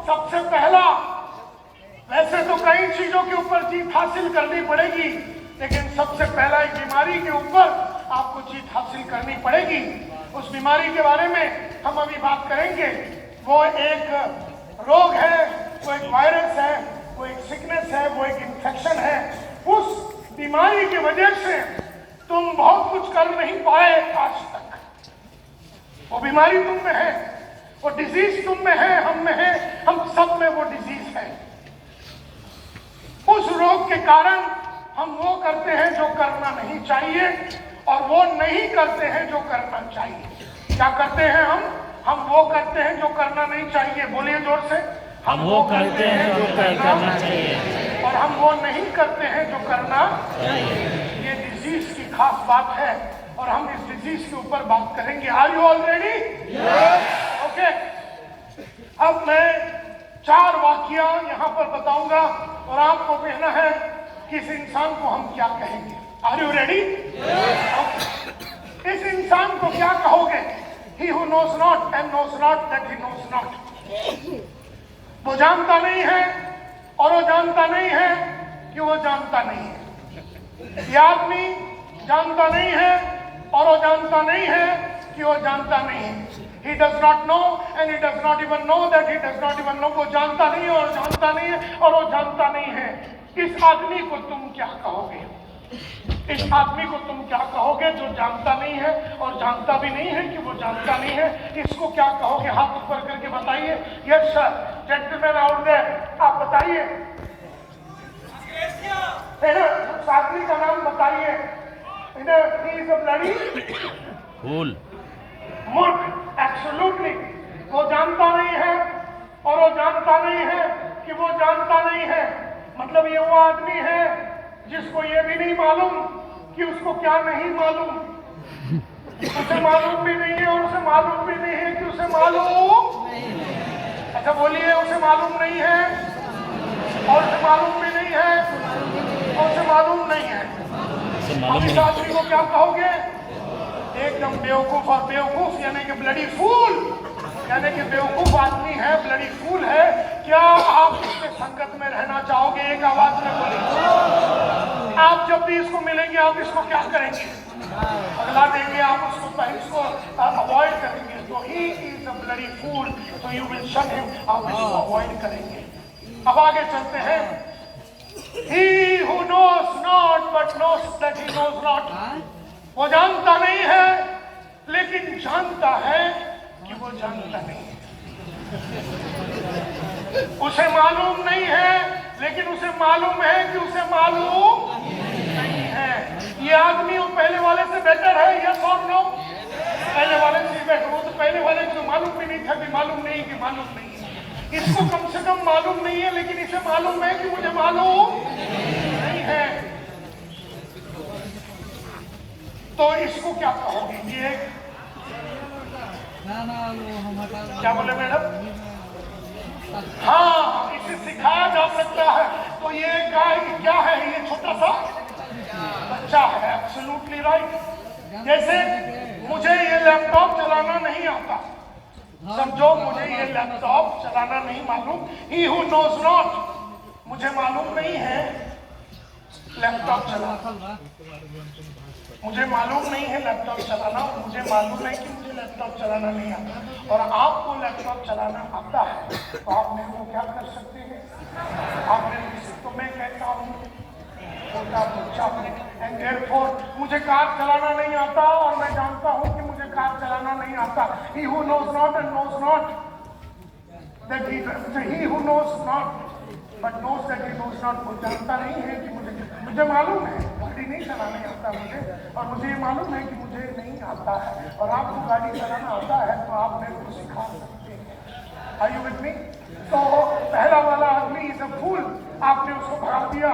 सबसे पहला, वैसे तो कई चीजों के ऊपर जीत हासिल करनी पड़ेगी, लेकिन सबसे पहला एक बीमारी के ऊपर आपको जीत हासिल करनी पड़ेगी। उस बीमारी के बारे में हम अभी बात करेंगे। वो एक रोग है, वो एक वायरस है, वो एक सिकनेस है, वो एक इन्फेक्शन है। उस बीमारी की वजह से तुम बहुत कुछ कर नहीं पाए आज तक। वो बीमारी तुम में है, वो डिजीज तुम में है, हम में है, हम सब में वो डिजीज है। उस रोग के कारण हम वो करते हैं जो करना नहीं चाहिए और वो नहीं करते हैं जो करना चाहिए। क्या करते हैं हम वो करते हैं जो करना नहीं चाहिए। बोलिए जोर से, हम वो करते हैं जो करना चाहिए और हम वो नहीं करते हैं जो करना चाहिए। ये डिजीज की खास बात है और हम इस डिजीज के ऊपर बात करेंगे। Are you all ready? Okay. अब मैं 4 वाक्य यहाँ पर बताऊंगा और आपको कहना है कि इस इंसान को हम क्या कहेंगे। Are you ready? इस इंसान को क्या कहोगे? He who knows not and knows not that he knows not। वो जानता नहीं है और वो जानता नहीं है कि वो जानता नहीं है। ये आदमी जानता नहीं है और वो जानता नहीं है कि वो जानता नहीं है। He does not know and he does not even know that he does not even know। वो जानता नहीं है और जानता नहीं है और वो जानता नहीं है। इस आदमी को तुम क्या कहोगे? इस आदमी को तुम क्या कहोगे जो जानता नहीं है और जानता भी नहीं है कि वो जानता नहीं है? इसको क्या कहोगे? हाथ ऊपर करके बताइए। Yes sir, gentleman out there, आप बताइए। उस आदमी का नाम बताइए। He is a bloody फूल मूर्ख। एब्सोल्युटली। वो जानता नहीं है और वो जानता नहीं है कि वो जानता नहीं है। मतलब ये वो आदमी है जिसको ये भी नहीं मालूम कि उसको क्या नहीं मालूम। उसे मालूम भी नहीं है और उसे मालूम भी नहीं है कि उसे मालूम। अच्छा बोलिए, उसे मालूम नहीं है और उसे मालूम भी नहीं है और उसे मालूम नहीं है। अब इस आदमी को क्या कहोगे? एकदम बेवकूफ। और बेवकूफ यानी कि ब्लडी फूल, यानी कि बेवकूफ आदमी है, ब्लडी फूल है। क्या आप इसके संगत में रहना चाहोगे? एक आवाज में बोलिए। आप जब भी इसको मिलेंगे आप इसको क्या करेंगे? अगला देंगे, आप इसको अवॉइड करेंगे। तो ही इज अ ब्लडी फूल, तो यू विल शन हिम, आप इसको अवॉइड करेंगे। अब आगे चलते हैं। He who knows not but knows that he knows not। वो जानता नहीं है लेकिन जानता है कि वो जानता नहीं है। उसे मालूम नहीं है लेकिन उसे मालूम है कि उसे मालूम नहीं है। ये आदमी वो पहले वाले से बेटर है, यस और नो? पहले वाले से बेटर। वो तो पहले वाले को मालूम भी नहीं था कि मालूम नहीं कि मालूम नहीं है। इसको कम से कम मालूम नहीं है लेकिन इसे मालूम है कि मुझे मालूम नहीं है। तो इसको क्या कहोगे? ये क्या बोले मैडम? हाँ, इसे सिखाया जा सकता है। तो ये क्या है? ये छोटा सा बच्चा है। Absolutely right. जैसे मुझे ये लैपटॉप चलाना नहीं आता, समझो मुझे ये लैपटॉप चलाना नहीं मालूम। He who knows not, मुझे मालूम नहीं है लैपटॉप चलाना। मुझे मालूम नहीं है लैपटॉप चलाना, मुझे मालूम है कि मुझे लैपटॉप चलाना नहीं आता और आपको लैपटॉप चलाना आता है। तो आप मेरे को क्या कर सकते हैं? आप मेरे को, तो मैं कहता हूँ छोटा बच्चा हूँ एंड देयरफॉर मुझे कार चलाना नहीं आता और मैं जानता हूँ कि मुझे कार चलाना नहीं आता। He who knows not and knows not that he who knows not but knows that he knows not। वो जानता नहीं है कि मुझे मालूम है गाड़ी नहीं चलाने आता मुझे, और मुझे ये मालूम है कि मुझे नहीं आता है। और आपको गाड़ी चलाना आता है तो आप मेरे को सिखा सकते हैं। Are you with me? तो पहला वाला आदमी इज अ फूल, आपने उसको भगा दिया।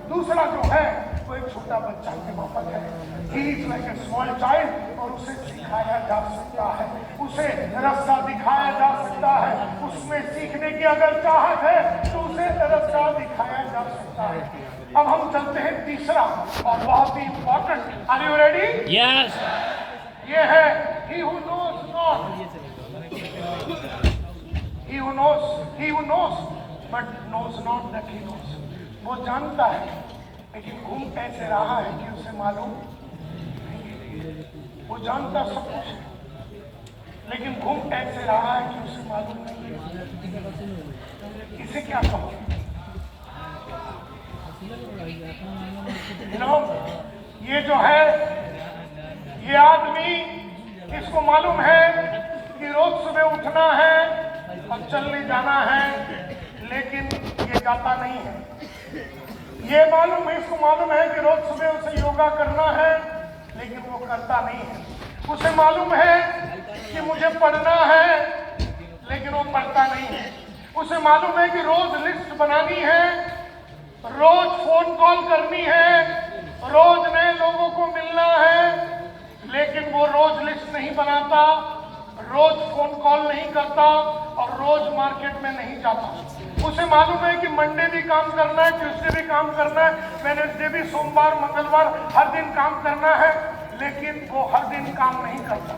दूसरा जो है वो एक छोटा बच्चा के माफक है। He is like a small child और उसे सिखाया जा सकता है, उसे रास्ता दिखाया जा सकता है। उसमें सीखने की अगर चाहत है तो उसे रास्ता दिखाया जा सकता है। अब हम चलते हैं तीसरा और बहुत ही important. Are you ready? Yes. ये है he who knows not। He he who knows but knows not that he knows. वो जानता है लेकिन घूम ऐसे रहा है कि उसे मालूम नहीं है। वो जानता सब कुछ है लेकिन घूम ऐसे रहा है कि उसे मालूम नहीं है। इसे क्या कहो? ये जो है, ये आदमी, इसको मालूम है कि रोज सुबह उठना है और चलने जाना है, लेकिन ये जाता नहीं है। ये मालूम है, इसको मालूम है कि रोज सुबह उसे योगा करना है, लेकिन वो करता नहीं है। उसे मालूम है कि मुझे पढ़ना है, लेकिन वो पढ़ता नहीं है। उसे मालूम है कि रोज लिस्ट बनानी है, रोज फोन कॉल करनी है, रोज नए लोगों को मिलना है, लेकिन वो रोज लिस्ट नहीं बनाता, रोज फोन कॉल नहीं करता और रोज मार्केट में नहीं जाता। उसे मालूम है कि मंडे भी काम करना है, ट्यूसडे भी काम करना है, वेडनेसडे भी, सोमवार मंगलवार हर दिन काम करना है, लेकिन वो हर दिन काम नहीं करता।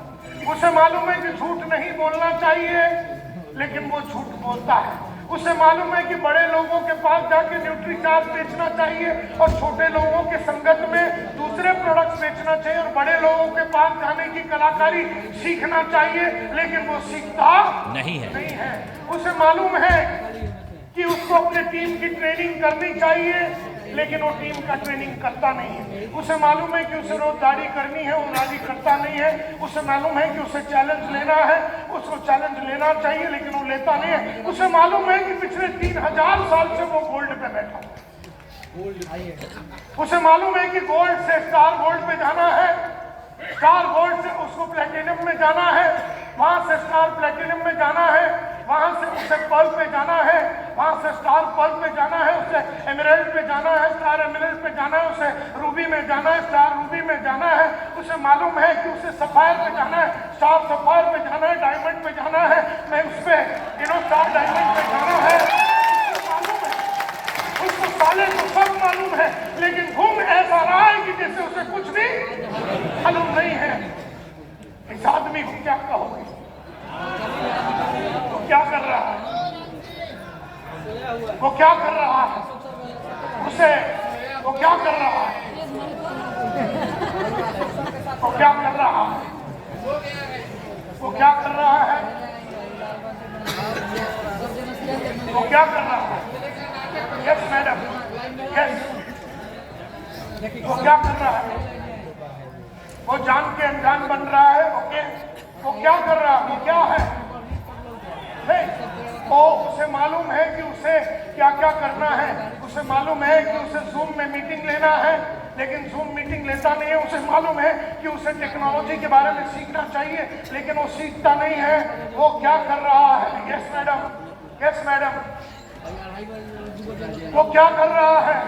उसे मालूम है कि झूठ नहीं बोलना चाहिए, लेकिन वो झूठ बोलता है। उसे मालूम है कि बड़े लोगों के पास जाके न्यूट्री चार्ज बेचना चाहिए और छोटे लोगों के संगत में दूसरे प्रोडक्ट्स बेचना चाहिए, और बड़े लोगों के पास जाने की कलाकारी सीखना चाहिए, लेकिन वो सीखता नहीं है। उसे मालूम है कि उसको अपने टीम की ट्रेनिंग करनी चाहिए, लेकिन वो टीम का ट्रेनिंग करता नहीं है। उसे मालूम है कि उसे रोज दाढ़ी करनी है, वो दाढ़ी करता नहीं है। उसे मालूम है कि उसे चैलेंज लेना है, उसको चैलेंज लेना चाहिए, लेकिन वो लेता नहीं है। उसे मालूम है कि पिछले 3000 साल से वो गोल्ड पे बैठा है। उसे मालूम है कि गोल्ड से स्टार गोल्ड पे जाना है, स्टार गोल्ड से उसको प्लेटिनम में जाना है, वहां से स्टार प्लेटिनम में जाना है, वहां से उसे पर्ल पे जाना है, वहां से स्टार पर्ल पे जाना है, उसे एमराल्ड पे जाना है, स्टार एमराल्ड पे जाना है, उसे रूबी में जाना है, स्टार रूबी में जाना है। उसे मालूम है कि उसे सफायर पे जाना है, स्टार सफायर पे जाना है, डायमंड पे जाना है, मैं उस पे स्टार डायमंड पे जाना है। मालूम है, उसको साले को सब मालूम है, लेकिन घूम ऐसा रहा है कि जैसे उसे कुछ भी मालूम नहीं है। इस आदमी को क्या कहोगे? वो क्या कर रहा है? वो क्या कर रहा है? वो क्या कर रहा है? वो क्या कर रहा है? वो क्या कर रहा है? वो क्या कर रहा है? Yes madam, yes. वो क्या कर रहा है? वो जान के अनजान बन रहा है। ओके, वो क्या कर रहा है? वो क्या है? तो उसे मालूम है कि उसे क्या क्या करना है। उसे मालूम है कि उसे जूम में मीटिंग लेना है, लेकिन जूम मीटिंग लेता नहीं है। उसे मालूम है कि उसे टेक्नोलॉजी के बारे में सीखना चाहिए, लेकिन वो सीखता नहीं है। वो क्या कर रहा है? Yes madam, yes madam. वो क्या कर रहा है?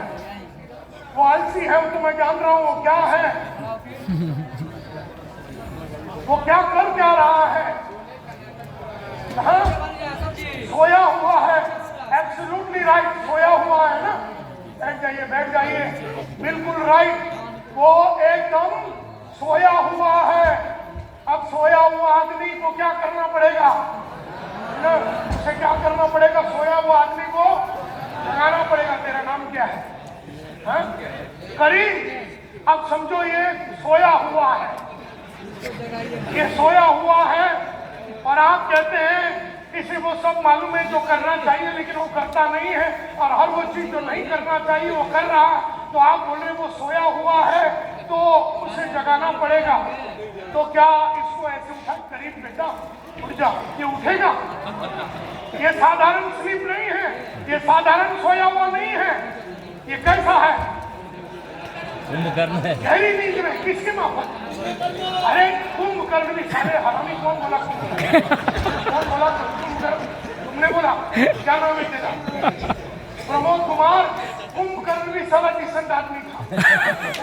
वो आलसी है, वो तो मैं जान रहा हूं। वो क्या है? वो क्या कर क्या रहा है? हाँ? सोया हुआ है। एब्सोल्युटली राइट, सोया हुआ है ना। बैठ जाइए, बैठ जाइए, बिल्कुल राइट। वो एकदम सोया हुआ है। अब सोया हुआ आदमी को क्या करना पड़ेगा ना? उसे क्या करना पड़ेगा? सोया हुआ आदमी को जगाना पड़ेगा। तेरा नाम क्या है? हाँ? करीम, अब समझो ये सोया हुआ है, ये सोया हुआ है, और आप कहते हैं इसे वो सब मालूम है जो करना चाहिए, लेकिन वो करता नहीं है, और हर वो चीज जो नहीं करना चाहिए वो कर रहा है। तो आप बोल रहे वो सोया हुआ है, तो उसे जगाना पड़ेगा। तो क्या इसको ऐसे उठा? करीब बेटा उठ जा, ये उठेगा? ये साधारण स्लीप नहीं है, ये साधारण सोया हुआ नहीं है। ये कैसा है? कुंभकर्ण है। गहरी नींद में। किसके माफक? अरे कुंभकर्ण भी सारे हरामी। कौन बोला कुंभकर्ण? कौन बोला कुंभकर्ण? तुमने बोला? क्या नाम है तेरा? प्रमोद कुमार। कुंभकर्ण भी साला डिसेंट आदमी था।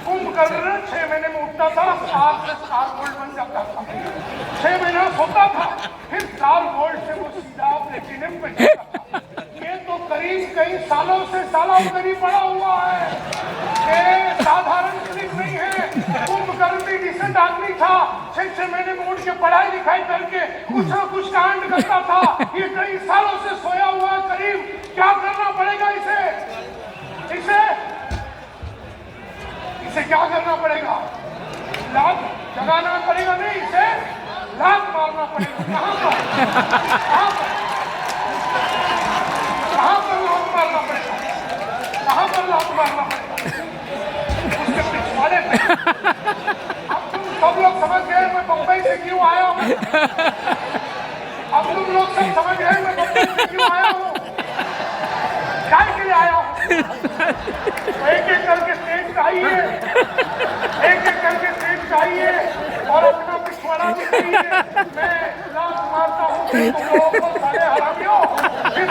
कुंभकर्ण 6 महीने में उठता था, स्टार से स्टार गोल्ड बन जाता था। 6 महीना सोता था, फिर स्टार गोल्ड से वो सीधा प्लेटिनम पे जाता था। ये तो करीब कई सालों से सालों करीब पड़ा हुआ है। ये साधारण स्लिप नहीं है। कुंभकर्ण भी डिसेंट आदमी था। 6 महीने में उठ के पढ़ाई लिखाई करके कुछ न कुछ कांड करता था। ये कई सालों से पड़ेगा, लात जगाना पड़ेगा, नहीं इसे लात मारना पड़ेगा। कहाँ पर लात मारना पड़ेगा, कहाँ पर लात मारना पड़ेगा? उसके पिछवाड़े पे। अब तुम सब लोग समझ गए मैं बम्बई से क्यों आया हूँ। अब तुम लोग सब समझ गए मैं बम्बई से क्यों आया हूँ, क्या के लिए आया हूँ। एक एक करके स्टेज पे आइए, एक एक करके स्टेज पे आइए और अपना पिछवाड़ा दिखाइए। मैं लात मारता हूँ तुम लोगों को, सारे हरामियों। फिर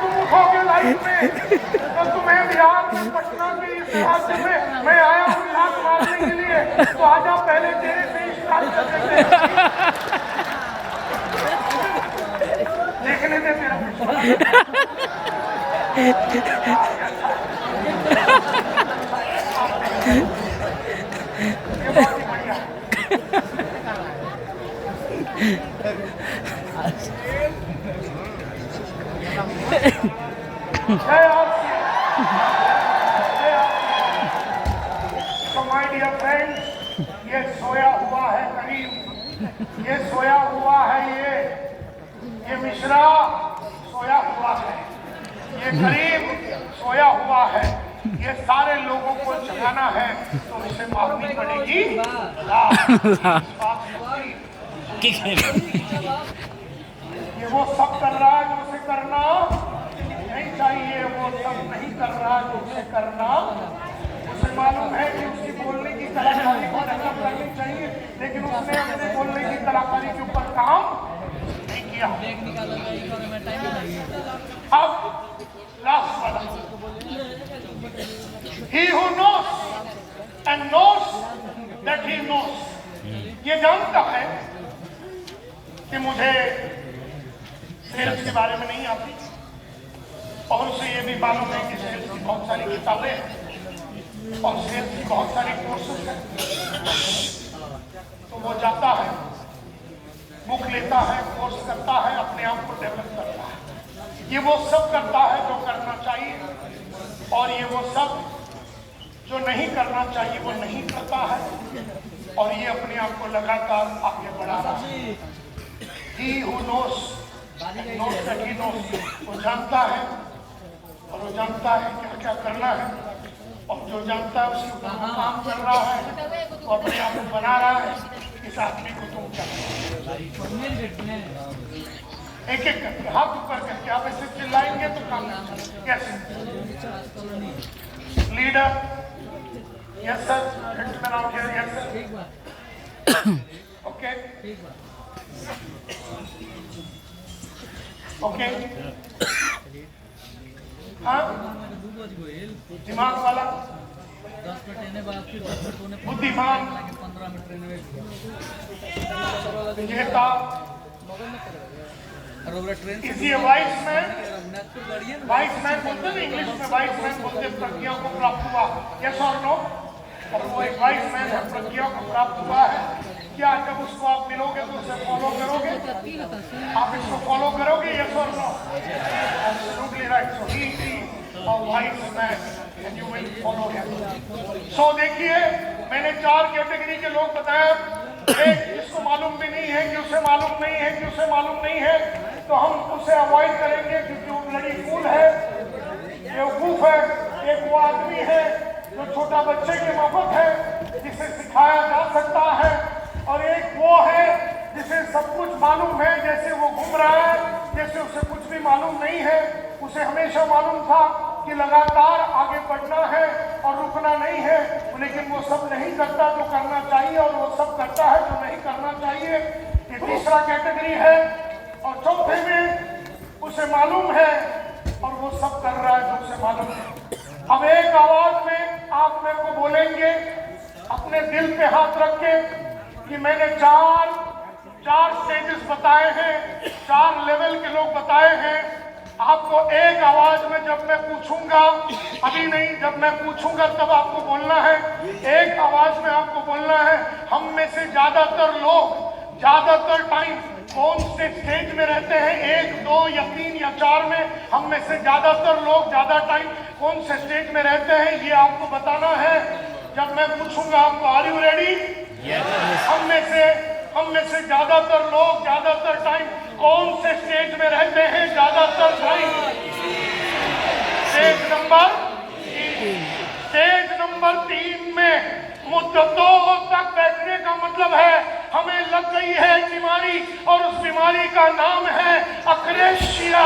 तुम उठोगे लाइफ में। तो तुम्हें बिहार में, पटना के इस राज्य में मैं आया हूँ लात मारने के लिए। तो आजा पहले तेरे से स्टार्ट कर देते हैं। देखने दे तेरा पिछवाड़ा। ये बहुत ही बढ़िया है। तो माय डियर फ्रेंड्स, ये सोया हुआ है करीम, ये सोया हुआ है, ये मिश्रा सोया हुआ है, ये करीम सोया हुआ है। ये सारे लोगों को जगाना है तो इसे मारनी पड़ेगी। ये वो सब कर रहा है जो उसे करना नहीं चाहिए, वो सब नहीं कर रहा है जो उसे करना। उसे मालूम है कि उसकी बोलने की कलाकारी को डेवलप करनी चाहिए, लेकिन उसने अपने बोलने की कलाकारी के ऊपर काम नहीं किया। अब लास्ट वाला, he who knows and knows that he knows, ये जानता है कि मुझे सेल्स के बारे में नहीं आती, और उसे ये भी मालूम है कि सेल्स की बहुत सारी किताबें हैं और सेल्स की बहुत सारी कोर्सेस हैं। तो वो जाता है, बुक लेता है, कोर्स करता है, अपने आप को डेवलप करता है। ये वो सब करता है जो करना चाहिए, और ये वो सब जो नहीं करना चाहिए वो नहीं करता है, और ये अपने आप को लगातार आगे बढ़ा रहा है। He who knows that he knows, वो जानता है और वो जानता है क्या क्या करना है, और जो जानता है उसके ऊपर वो काम कर रहा है और अपने आप को बना रहा है। इस आदमी को तुम क्या एक एक करके हाथ ऊपर करके आप ऐसे चिल्लाएंगे तो काम कैसे। Leader, yes sir, gentlemen out here, yes sir, okay, okay. हाँ, दिमाग वाला, बुद्धिमान, विजेता, इज ये वाइस मैन? वाइस मैन बोलते हैं इंग्लिश में, वाइस मैन बोलते प्रज्ञा को प्राप्त हुआ, यस और नो। और वो एक वाइस मैन है, प्रज्ञा को प्राप्त हुआ है। क्या जब उसको आप मिलोगे तो उसे फॉलो करोगे? आप इसको फॉलो करोगे, यस और no? Absolutely right. So he is a wise man and you will follow him. So देखिए, मैंने 4 कैटेगरी के लोग बताए। एक जिसको मालूम भी नहीं है कि उसे मालूम नहीं है कि उसे मालूम नहीं है, तो हम उसे अवॉइड करेंगे क्योंकि वो ब्लडी फूल है, बेवकूफ है। एक वो आदमी है जो छोटा बच्चे के माफक है, जिसे सिखाया जा सकता है, और एक वो है जिसे सब कुछ मालूम है, जैसे वो घूम रहा है जैसे उसे कुछ भी मालूम नहीं है। उसे हमेशा मालूम था कि लगातार आगे बढ़ना है और रुकना नहीं है, लेकिन वो सब नहीं करता जो करना चाहिए, और वो सब करता है जो नहीं करना चाहिए। ये तीसरा कैटेगरी है। और चौथे में उसे मालूम है और वो सब कर रहा है जो उसे मालूम है। अब एक आवाज में आप मेरे को बोलेंगे, अपने दिल पे हाथ रख के, कि मैंने चार स्टेजेस बताए हैं, 4 लेवल के लोग बताए हैं। आपको एक आवाज में जब मैं पूछूंगा, अभी नहीं, जब मैं पूछूंगा तब आपको बोलना है। एक आवाज में आपको बोलना है। हम में से ज्यादातर लोग ज्यादातर टाइम कौन से स्टेज में रहते हैं, 1, 2 या 3 या 4 में? हम में से ज्यादातर लोग ज्यादा टाइम कौन से स्टेज में रहते हैं, ये आपको बताना है। जब मैं पूछूंगा आपको आर यू रेडी? हम में से ज्यादातर लोग ज्यादातर टाइम कौन से स्टेज में रहते हैं? ज्यादातर टाइम स्टेज नंबर 3 में मुद्दतों तक बैठने का मतलब है हमें लग गई है एक बीमारी, और उस बीमारी का नाम है अक्रेशिया।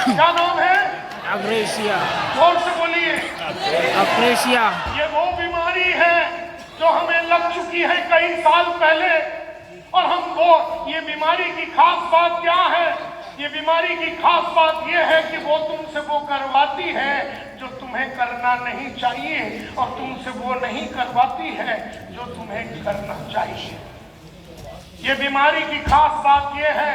क्या नाम है? अक्रेशिया। जोर से बोलिए। अक्रेशिया। ये वो बीमारी है जो हमें लग चुकी है कई साल पहले, और ये बीमारी की खास बात क्या है? ये बीमारी की खास बात ये है कि वो तुमसे वो करवाती है जो तुम्हें करना नहीं चाहिए, और तुमसे वो नहीं करवाती है जो तुम्हें करना चाहिए। ये बीमारी की खास बात ये है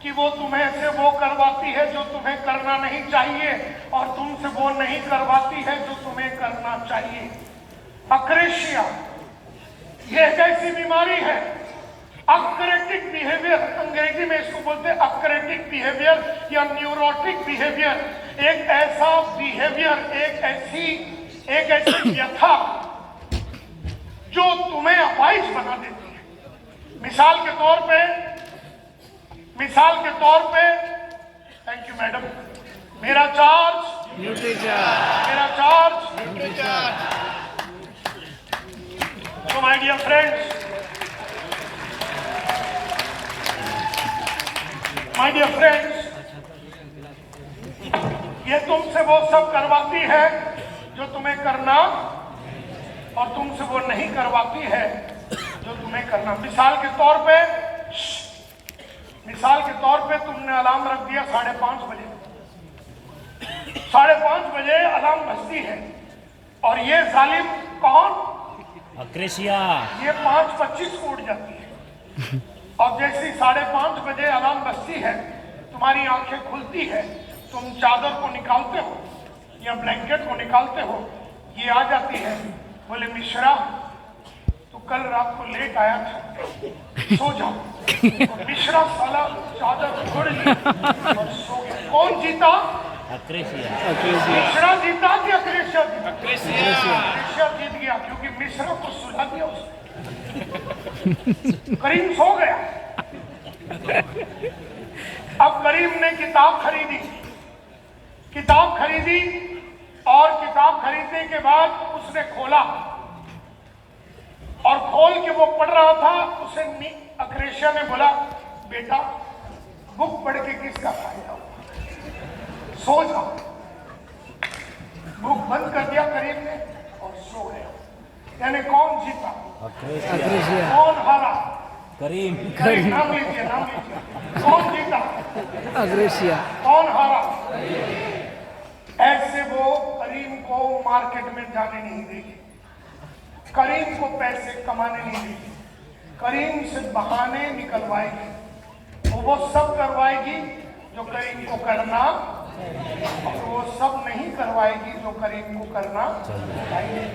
कि वो तुम्हें से वो करवाती है जो तुम्हें करना नहीं चाहिए, और तुमसे वो नहीं करवाती है जो तुम्हें करना चाहिए। अक्रेशिया ये एक ऐसी बीमारी है, अक्रेटिक बिहेवियर, अंग्रेजी में इसको बोलते हैं अक्रेटिक बिहेवियर या न्यूरोटिक बिहेवियर। एक ऐसा बिहेवियर, एक ऐसी व्यथा जो तुम्हें अपाहिज बना देती है। मिसाल के तौर पे थैंक यू मैडम, मेरा चार्ज तो माय डियर फ्रेंड्स, ये तुमसे वो सब करवाती है जो तुम्हें करना, और तुमसे वो नहीं करवाती है जो तुम्हें करना। मिसाल के तौर पे तुमने अलार्म रख दिया 5:30 बजे। 5:30 बजे अलार्म बजती है, और ये जालिम कौन? अक्रेशिया। ये 5:25 को उठ जाती है, और जैसे 5:30 बजे अलार्म बजती है, तुम्हारी आंखें खुलती है, तुम चादर को निकालते हो या ब्लैंकेट को निकालते हो, ये आ जाती है, बोले मिश्रा तो कल रात को लेट आया था, सो जाओ। तो मिश्रा साला चादर छोड़ ली और सो गया। कौन जीता? अक्रेशिया। मिश्रा जीता कि अक्रेशिया जीता? अक्रेशिया जीत गया, क्योंकि मिश्रा को सुला दिया उसने। करीम सो गया। अब करीम ने किताब खरीदी, और किताब खरीदने के बाद उसने खोला, और खोल के वो पढ़ रहा था। उसे अक्रेशिया ने बोला, बेटा बुक पढ़ के किसका फायदा हुआ, सो जाओ। बुक बंद कर दिया करीम ने और सो गया। यानी कौन जीता? अक्रेशिया। कौन हारा? करीम। नाम लीजिए। कौन जीता? अक्रेशिया। कौन हारा? ऐसे वो करीम को मार्केट में जाने नहीं देगी, करीम को पैसे कमाने नहीं देगी, करीम से बहाने निकलवाएगी। वो सब करवाएगी जो करीम को करना, और वो सब नहीं करवाएगी जो करीम को करना चाहिए।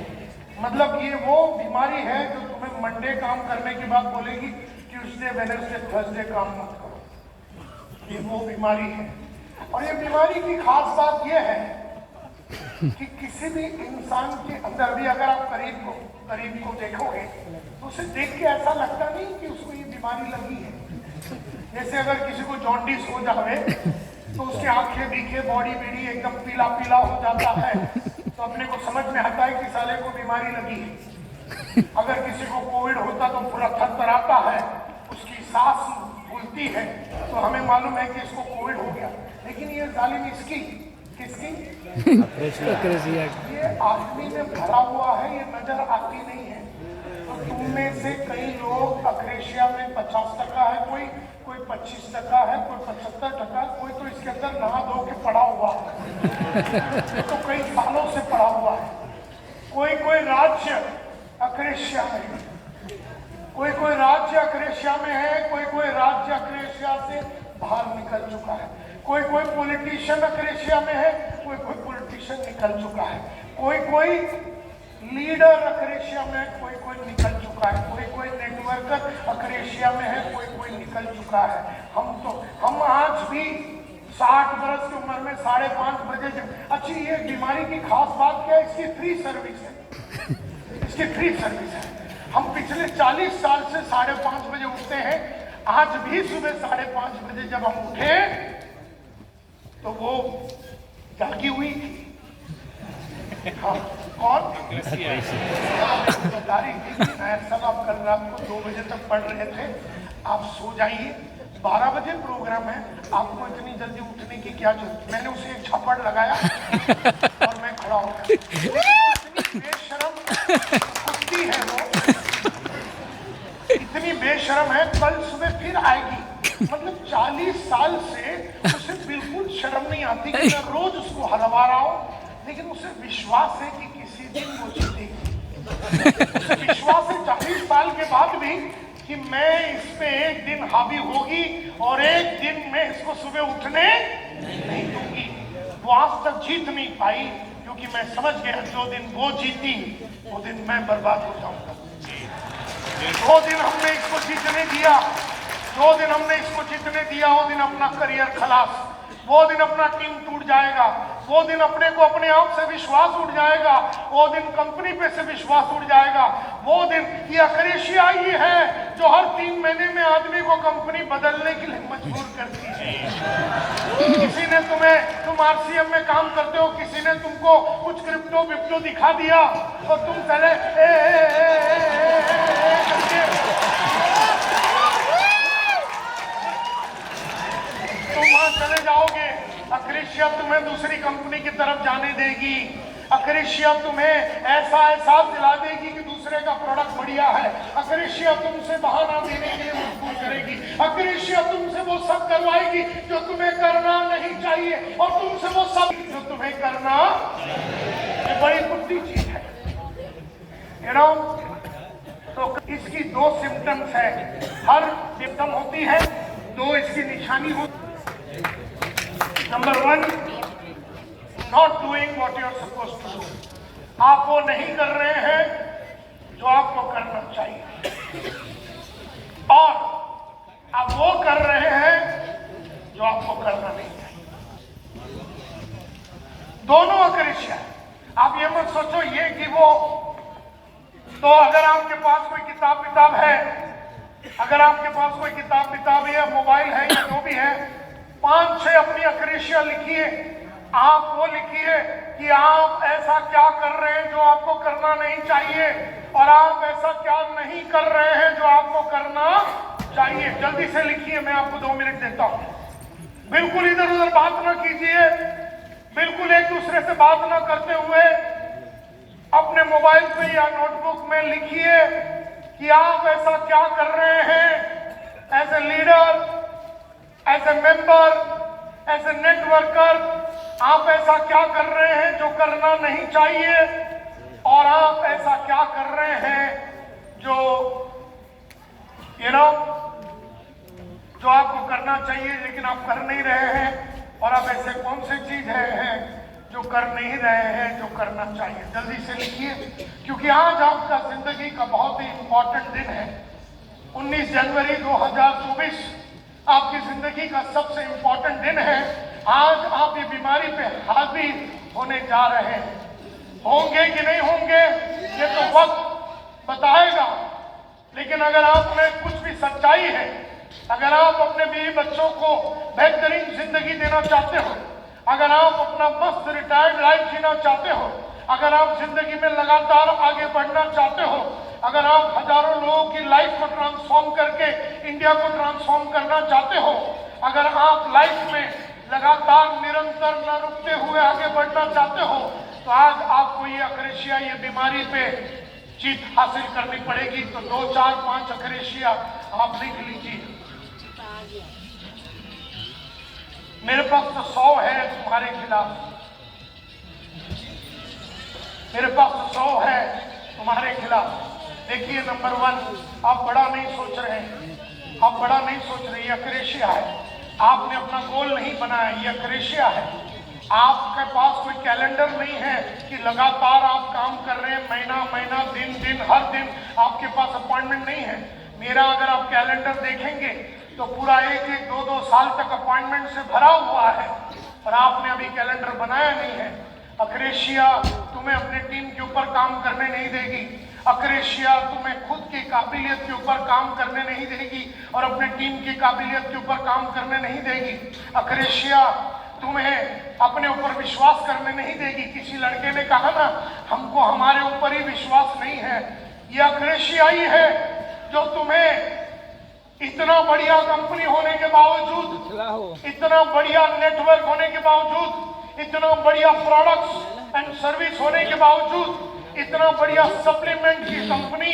मतलब ये वो बीमारी है जो तुम्हें मंडे काम करने के बाद बोलेगी ट्यूसडे, वेडनेसडे, थर्सडे काम मत करो। ये वो बीमारी है। और ये बीमारी की खास बात यह है कि किसी भी इंसान के अंदर भी अगर आप करीब को देखोगे तो उसे देख के ऐसा लगता नहीं कि उसको ये बीमारी लगी है। जैसे अगर किसी को जॉन्डिस हो जावे तो उसकी आंखें दिखे, बॉडी बीडी एकदम पीला हो जाता है, तो अपने को समझ में आता है कि साले को बीमारी लगी है। अगर किसी को कोविड होता तो पूरा थरथराता है, उसकी सांस फूलती है, तो हमें मालूम है कि इसको कोविड हो गया। लेकिन ये जालिम किसकी? अक्रेशिया। ये आदमी में भरा हुआ है, ये नजर आती नहीं है। तो तुम में से कई लोग अक्रेशिया में 50% है, कोई 25% है, कोई 75%, कोई तो इसके अंदर नहा धो के पड़ा हुआ है, तो कई सालों से पड़ा हुआ है। कोई राज्य अक्रेशिया में, कोई राज्य अक्रेशिया में है, कोई राज्य अक्रेशिया से बाहर निकल चुका है, कोई पॉलिटिशियन अक्रेशिया में है, कोई पॉलिटिशियन निकल चुका है, कोई लीडर अक्रेशिया में, कोई निकल चुका है, कोई नेटवर्कर अक्रेशिया में है, कोई निकल चुका है। हम आज भी 60 बरस की उम्र में 5:30 बजे अच्छी ये बीमारी की खास बात क्या है, इसकी फ्री सर्विस है, इसकी फ्री सर्विस है। हम पिछले 40 साल से 5:30 बजे उठते हैं। आज भी सुबह 5:30 बजे जब हम उठे तो वो जागी हुई थी। हाँ, कौन बता रही थी कि सब आप कल रात को 2 बजे तक पढ़ रहे थे, आप सो जाइए, 12 बजे प्रोग्राम है, आपको इतनी जल्दी उठने की क्या जरूरत। मैंने उसे एक छप्पड़ लगाया और मैं खड़ा हो गया। इतनी बेशरम कुत्ती है वो, इतनी बेशरम है, कल सुबह फिर आएगी। मतलब 40 साल से उसे बिल्कुल शर्म नहीं आती कि मैं रोज उसको हरवा रहा हूँ, लेकिन उसे विश्वास है कि किसी दिन वो जीतेगी। उसे विश्वास है 40 साल के बाद भी कि मैं इस पे एक दिन हावी होगी और एक दिन मैं इसको सुबह उठने नहीं दूंगी। वो आज तक जीत नहीं पाई क्योंकि मैं समझ गया जो दिन वो जीती वो दिन मैं बर्बाद हो जाऊंगा। 2 दिन हमने इसको जीतने दिया, 2 दिन हमने इसको जीतने दिया, वो दिन अपना करियर खलास, वो दिन अपना टीम टूट जाएगा, वो दिन अपने को अपने आप से विश्वास उठ जाएगा, वो दिन कंपनी पे से विश्वास उठ जाएगा। वो दिन ये अक्रेशिया ही है जो हर 3 महीने में आदमी को कंपनी बदलने के लिए मजबूर करती है। किसी ने तुम आरसीएम में काम करते हो, किसी ने तुमको कुछ क्रिप्टो विप्टो दिखा दिया और तुम चले तुम वहां चले जाओगे। अक्रेशिया तुम्हें दूसरी कंपनी की तरफ जाने देगी। अक्रेशिया तुम्हें ऐसा एहसास दिला देगी कि दूसरे का प्रोडक्ट बढ़िया है। अक्रेशिया तुमसे बहाना देने के लिए मजबूर करेगी। अक्रेशिया तुमसे वो सब करवाएगी जो तुम्हें करना नहीं चाहिए और तुमसे वो सब जो तुम्हें करना, ये बड़ी बुरी चीज है। यू नो, तो इसकी 2 सिम्टम्स है, हर सिम्टम होती है, 2 इसकी निशानी होती। Number 1, not doing what you are supposed to do. आप वो नहीं कर रहे हैं जो आपको करना चाहिए, और आप वो कर रहे हैं जो आपको करना नहीं चाहिए। दोनों अक्रेशिया। आप ये मत सोचो ये कि वो, तो अगर आपके पास कोई किताब है, अगर आपके पास कोई किताब है, मोबाइल है या जो भी है, 5-6 अपनी अक्रेशिया लिखिए। आप वो लिखिए कि आप ऐसा क्या कर रहे हैं जो आपको करना नहीं चाहिए, और आप ऐसा क्या नहीं कर रहे हैं जो आपको करना चाहिए। जल्दी से लिखिए, मैं आपको 2 मिनट देता हूं। बिल्कुल इधर उधर बात ना कीजिए, बिल्कुल एक दूसरे से बात ना करते हुए अपने मोबाइल पे या नोटबुक में लिखिए कि आप ऐसा क्या कर रहे हैं as a leader, as a member, as a networker. आप ऐसा क्या कर रहे हैं जो करना नहीं चाहिए, और आप ऐसा क्या कर रहे हैं जो जो आपको करना चाहिए लेकिन आप कर नहीं रहे हैं, और आप ऐसे कौन सी चीज हैं जो कर नहीं रहे हैं जो करना चाहिए। जल्दी से लिखिए, क्योंकि आज आपका जिंदगी का बहुत ही इंपॉर्टेंट दिन है। 19 जनवरी 2024 आपकी जिंदगी का सबसे इंपॉर्टेंट दिन है। आज आप ये बीमारी पे हावी होने जा रहे हैं। होंगे कि नहीं होंगे ये तो वक्त बताएगा, लेकिन अगर आप में कुछ भी सच्चाई है, अगर आप अपने बीवी बच्चों को बेहतरीन जिंदगी देना चाहते हो, अगर आप अपना मस्त रिटायर्ड लाइफ जीना चाहते हो, अगर आप जिंदगी में लगातार आगे बढ़ना चाहते हो, अगर आप हजारों लोगों की लाइफ को ट्रांसफॉर्म करके इंडिया को ट्रांसफॉर्म करना चाहते हो, अगर आप लाइफ में लगातार निरंतर न रुकते हुए आगे बढ़ना चाहते हो, तो आज आपको ये अक्रेशिया, ये बीमारी पे जीत हासिल करनी पड़ेगी। तो 2, 4, 5 अक्रेशिया आप लिख लीजिए। मेरे पास तो 100 है तुम्हारे खिलाफ, मेरे पास तो 100 है तुम्हारे खिलाफ। देखिए, नंबर 1, आप बड़ा नहीं सोच रहे हैं, आप बड़ा नहीं सोच रहे, ये अक्रेशिया है। आपने अपना गोल नहीं बनाया, ये अक्रेशिया है। आपके पास कोई कैलेंडर नहीं है कि लगातार आप काम कर रहे हैं, महीना, दिन, हर दिन आपके पास अपॉइंटमेंट नहीं है। मेरा अगर आप कैलेंडर देखेंगे तो पूरा एक एक दो दो साल तक अपॉइंटमेंट से भरा हुआ है, और आपने अभी कैलेंडर बनाया नहीं है। अक्रेशिया तुम्हें अपने टीम के ऊपर काम करने नहीं देगी। अक्रेशिया तुम्हें खुद की काबिलियत के ऊपर काम करने नहीं देगी और अपने टीम की काबिलियत के ऊपर काम करने नहीं देगी। अक्रेशिया तुम्हें अपने ऊपर विश्वास करने नहीं देगी। किसी लड़के ने कहा ना, हमको हमारे ऊपर ही विश्वास नहीं है। ये अक्रेशिया ही है जो तुम्हें इतना बढ़िया कंपनी होने के बावजूद, इतना बढ़िया नेटवर्क होने के बावजूद, इतना बढ़िया प्रोडक्ट्स एंड सर्विस होने के बावजूद, इतना बढ़िया सप्लीमेंट की कंपनी,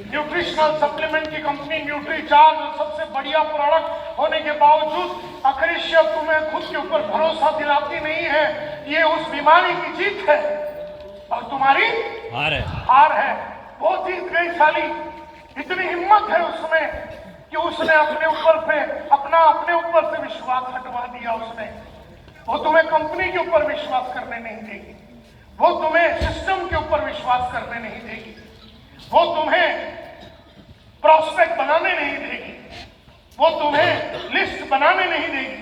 न्यूट्रिशनल सप्लीमेंट की कंपनी न्यूट्रीचार्ज सबसे बढ़िया प्रोडक्ट होने के बावजूद अक्रेशिया तुम्हें खुद के ऊपर भरोसा दिलाती नहीं है। ये उस बीमारी की जीत है और तुम्हारी हार है। वो जीत गई साली। इतनी हिम्मत है उसमें कि उसने अपने ऊपर से विश्वास हटवा दिया। उसने वो तुम्हें कंपनी के ऊपर विश्वास करने नहीं देगी, वो तुम्हें सिस्टम के ऊपर विश्वास करने नहीं देगी, वो तुम्हें प्रॉस्पेक्ट बनाने नहीं देगी, वो तुम्हें लिस्ट बनाने नहीं देगी।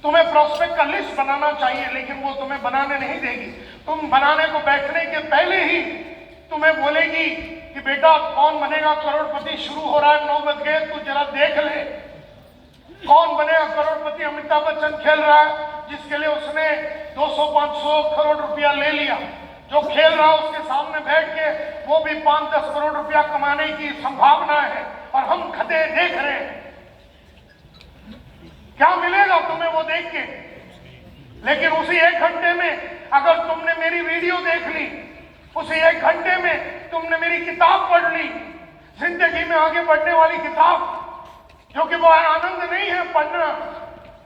तुम्हें प्रॉस्पेक्ट का लिस्ट बनाना चाहिए लेकिन वो तुम्हें बनाने नहीं देगी। तुम बनाने को बैठने के पहले ही तुम्हें बोलेगी कि बेटा कौन बनेगा करोड़पति शुरू हो रहा है, 9 बज गए, तू जरा देख ले कौन बनेगा करोड़पति। अमिताभ बच्चन खेल रहा है जिसके लिए उसने 200-500 करोड़ रुपया ले लिया। जो खेल रहा है उसके सामने बैठ के वो भी 5-10 करोड़ रुपया कमाने की संभावना है और हम खड़े देख रहे हैं। क्या मिलेगा तुम्हें वो देख के? लेकिन उसी 1 घंटे में अगर तुमने मेरी वीडियो देख ली, उसी 1 घंटे में तुमने मेरी किताब पढ़ ली, जिंदगी में आगे बढ़ने वाली किताब, जो कि वो आनंद नहीं है पढ़ना।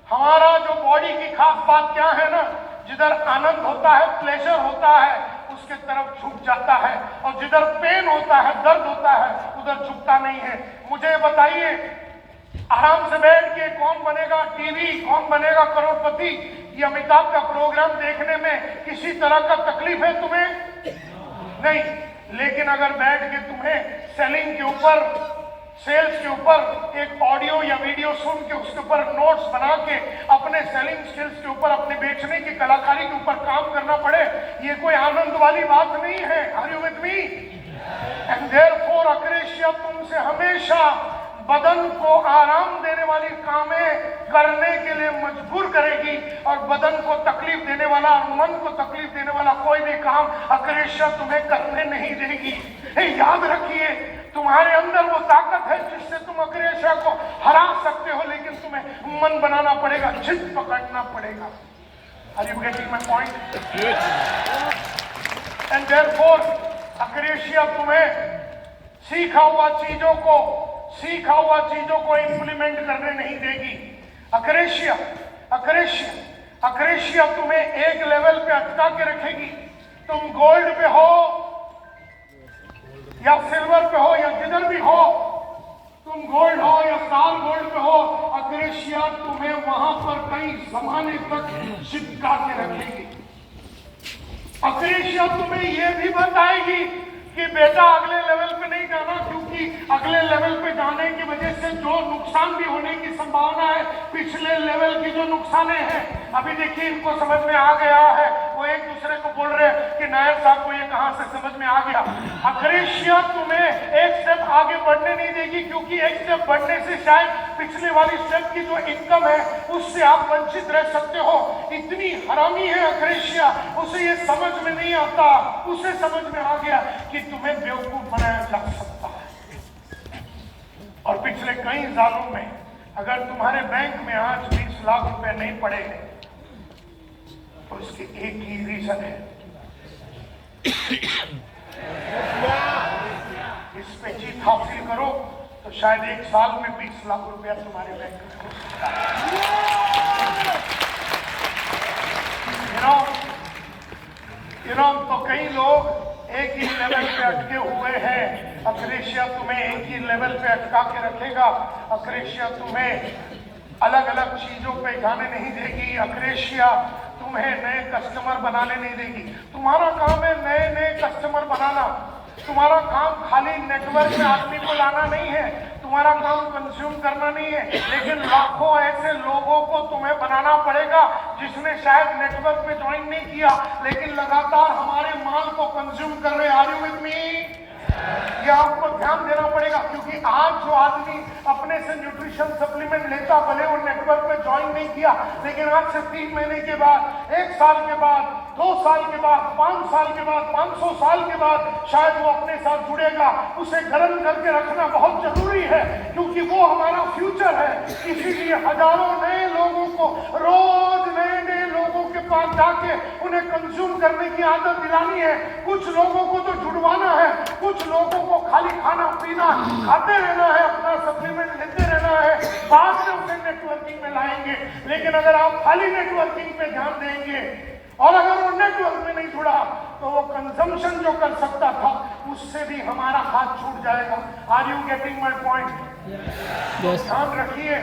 हमारा जो बॉडी की खास बात क्या है ना, जिधर आनंद होता है, प्लेजर होता है, उसके तरफ झुक जाता है, और जिधर पेन होता है, दर्द होता है, उधर झुकता नहीं है। मुझे बताइए, आराम से बैठ के कौन बनेगा टीवी, कौन बनेगा करोड़पति, ये अमिताभ का प्रोग्राम देखने में किसी तरह का तकलीफ है तुम्हें? नहीं। लेकिन अगर बैठ के तुम्हें सेलिंग के ऊपर, सेल्स के ऊपर एक ऑडियो या वीडियो सुन के उसके ऊपर नोट्स बना के अपने सेलिंग स्किल्स के ऊपर, अपने बेचने की कलाकारी के ऊपर काम करना पड़े, ये कोई आनंद वाली बात नहीं है। Are you with me? And therefore akrasia तुमसे हमेशा बदन को आराम देने वाली कामें करने के लिए मजबूर करेगी, और बदन को तकलीफ देने वाला और मन को तकलीफ देने वाला कोई भी काम अक्रेशिया तुम्हें करने नहीं देगी। याद रखिए, तुम्हारे अंदर वो ताकत है जिससे तुम अक्रेशिया को हरा सकते हो, लेकिन तुम्हें मन बनाना पड़ेगा, जिद पकड़ना पड़ेगा। Are you getting my point? And therefore akrasia तुम्हें सीखा हुआ चीजों को इंप्लीमेंट करने नहीं देगी। अक्रेशिया तुम्हें एक लेवल पे अटका के रखेगी। तुम गोल्ड पे हो या सिल्वर पे हो या जिधर भी हो, तुम गोल्ड हो या स्टार गोल्ड पे हो, अक्रेशिया तुम्हें वहां पर कई जमाने तक चिपका के रखेगी। अक्रेशिया तुम्हें यह भी बताएगी कि बेटा अगले लेवल पे नहीं जाना, क्योंकि अगले लेवल पे जाने की वजह से जो नुकसान भी होने की संभावना है, पिछले लेवल की जो नुकसान है, अभी देखिए इनको समझ में आ गया है। वो एक दूसरे को बोल रहे हैं कि नायर साहब को ये कहां से समझ में आ गया। अक्रेशिया तुम्हें एक स्टेप आगे बढ़ने नहीं देगी, क्योंकि एक स्टेप बढ़ने से शायद पिछले वाली स्टेप की जो इनकम है उससे आप वंचित रह सकते हो। इतनी हरामी है अक्रेशिया, उसे ये समझ में नहीं आता। उसे समझ में आ गया कि तुम्हें बेवकूफ बनाया जा सकता है। और पिछले कई सालों में अगर तुम्हारे बैंक में आज 20 लाख रुपए नहीं पड़े हैं, तो इसकी एक ही रीजन है, इस पे जीत हासिल करो तो शायद 1 साल में 20 लाख रुपया तुम्हारे बैंक में हो सकता है। तो कई लोग एक ही लेवल पे अटके हुए हैं। अक्रेशिया तुम्हें एक ही लेवल पे अटका के रखेगा। अक्रेशिया तुम्हें अलग अलग चीजों पे जाने नहीं देगी। अक्रेशिया तुम्हें नए कस्टमर बनाने नहीं देगी। तुम्हारा काम है नए नए कस्टमर बनाना। तुम्हारा काम खाली नेटवर्क में आदमी को लाना नहीं है। तुम्हारा काम कंज्यूम करना नहीं है, लेकिन लाखों ऐसे लोगों को तुम्हें बनाना पड़ेगा जिसने शायद नेटवर्क में ज्वाइन नहीं किया लेकिन लगातार हमारे माल को कंज्यूम कर रहे। Are you with me? ये आपको ध्यान देना पड़ेगा, क्योंकि आज जो आदमी अपने से न्यूट्रिशन सप्लीमेंट लेता, भले वो नेटवर्क में ज्वाइन नहीं किया, लेकिन आज से 3 महीने के बाद, 1 साल के बाद, 2 साल के बाद, 5 साल के बाद, 500 साल के बाद शायद वो अपने साथ जुड़ेगा। उसे गर्म करके रखना बहुत जरूरी है, क्योंकि वो हमारा फ्यूचर है। इसीलिए हजारों नए लोगों को रोज नए लोगों के पास जाके उन्हें कंज्यूम करने की आदत दिलानी है। कुछ लोगों को तो जुड़वाना है, कुछ लोगों को खाली खाना पीना खाते रहना है, अपना सप्लीमेंट लेते रहना है, बाद में उसे नेटवर्किंग में लाएंगे। लेकिन अगर आप खाली नेटवर्किंग पे ध्यान देंगे और अगर वो नेटवर्क में नहीं जुड़ा तो वो कंजम्पशन जो कर सकता था उससे भी हमारा हाथ छूट जाएगा। Are you getting my point? ध्यान रखिए,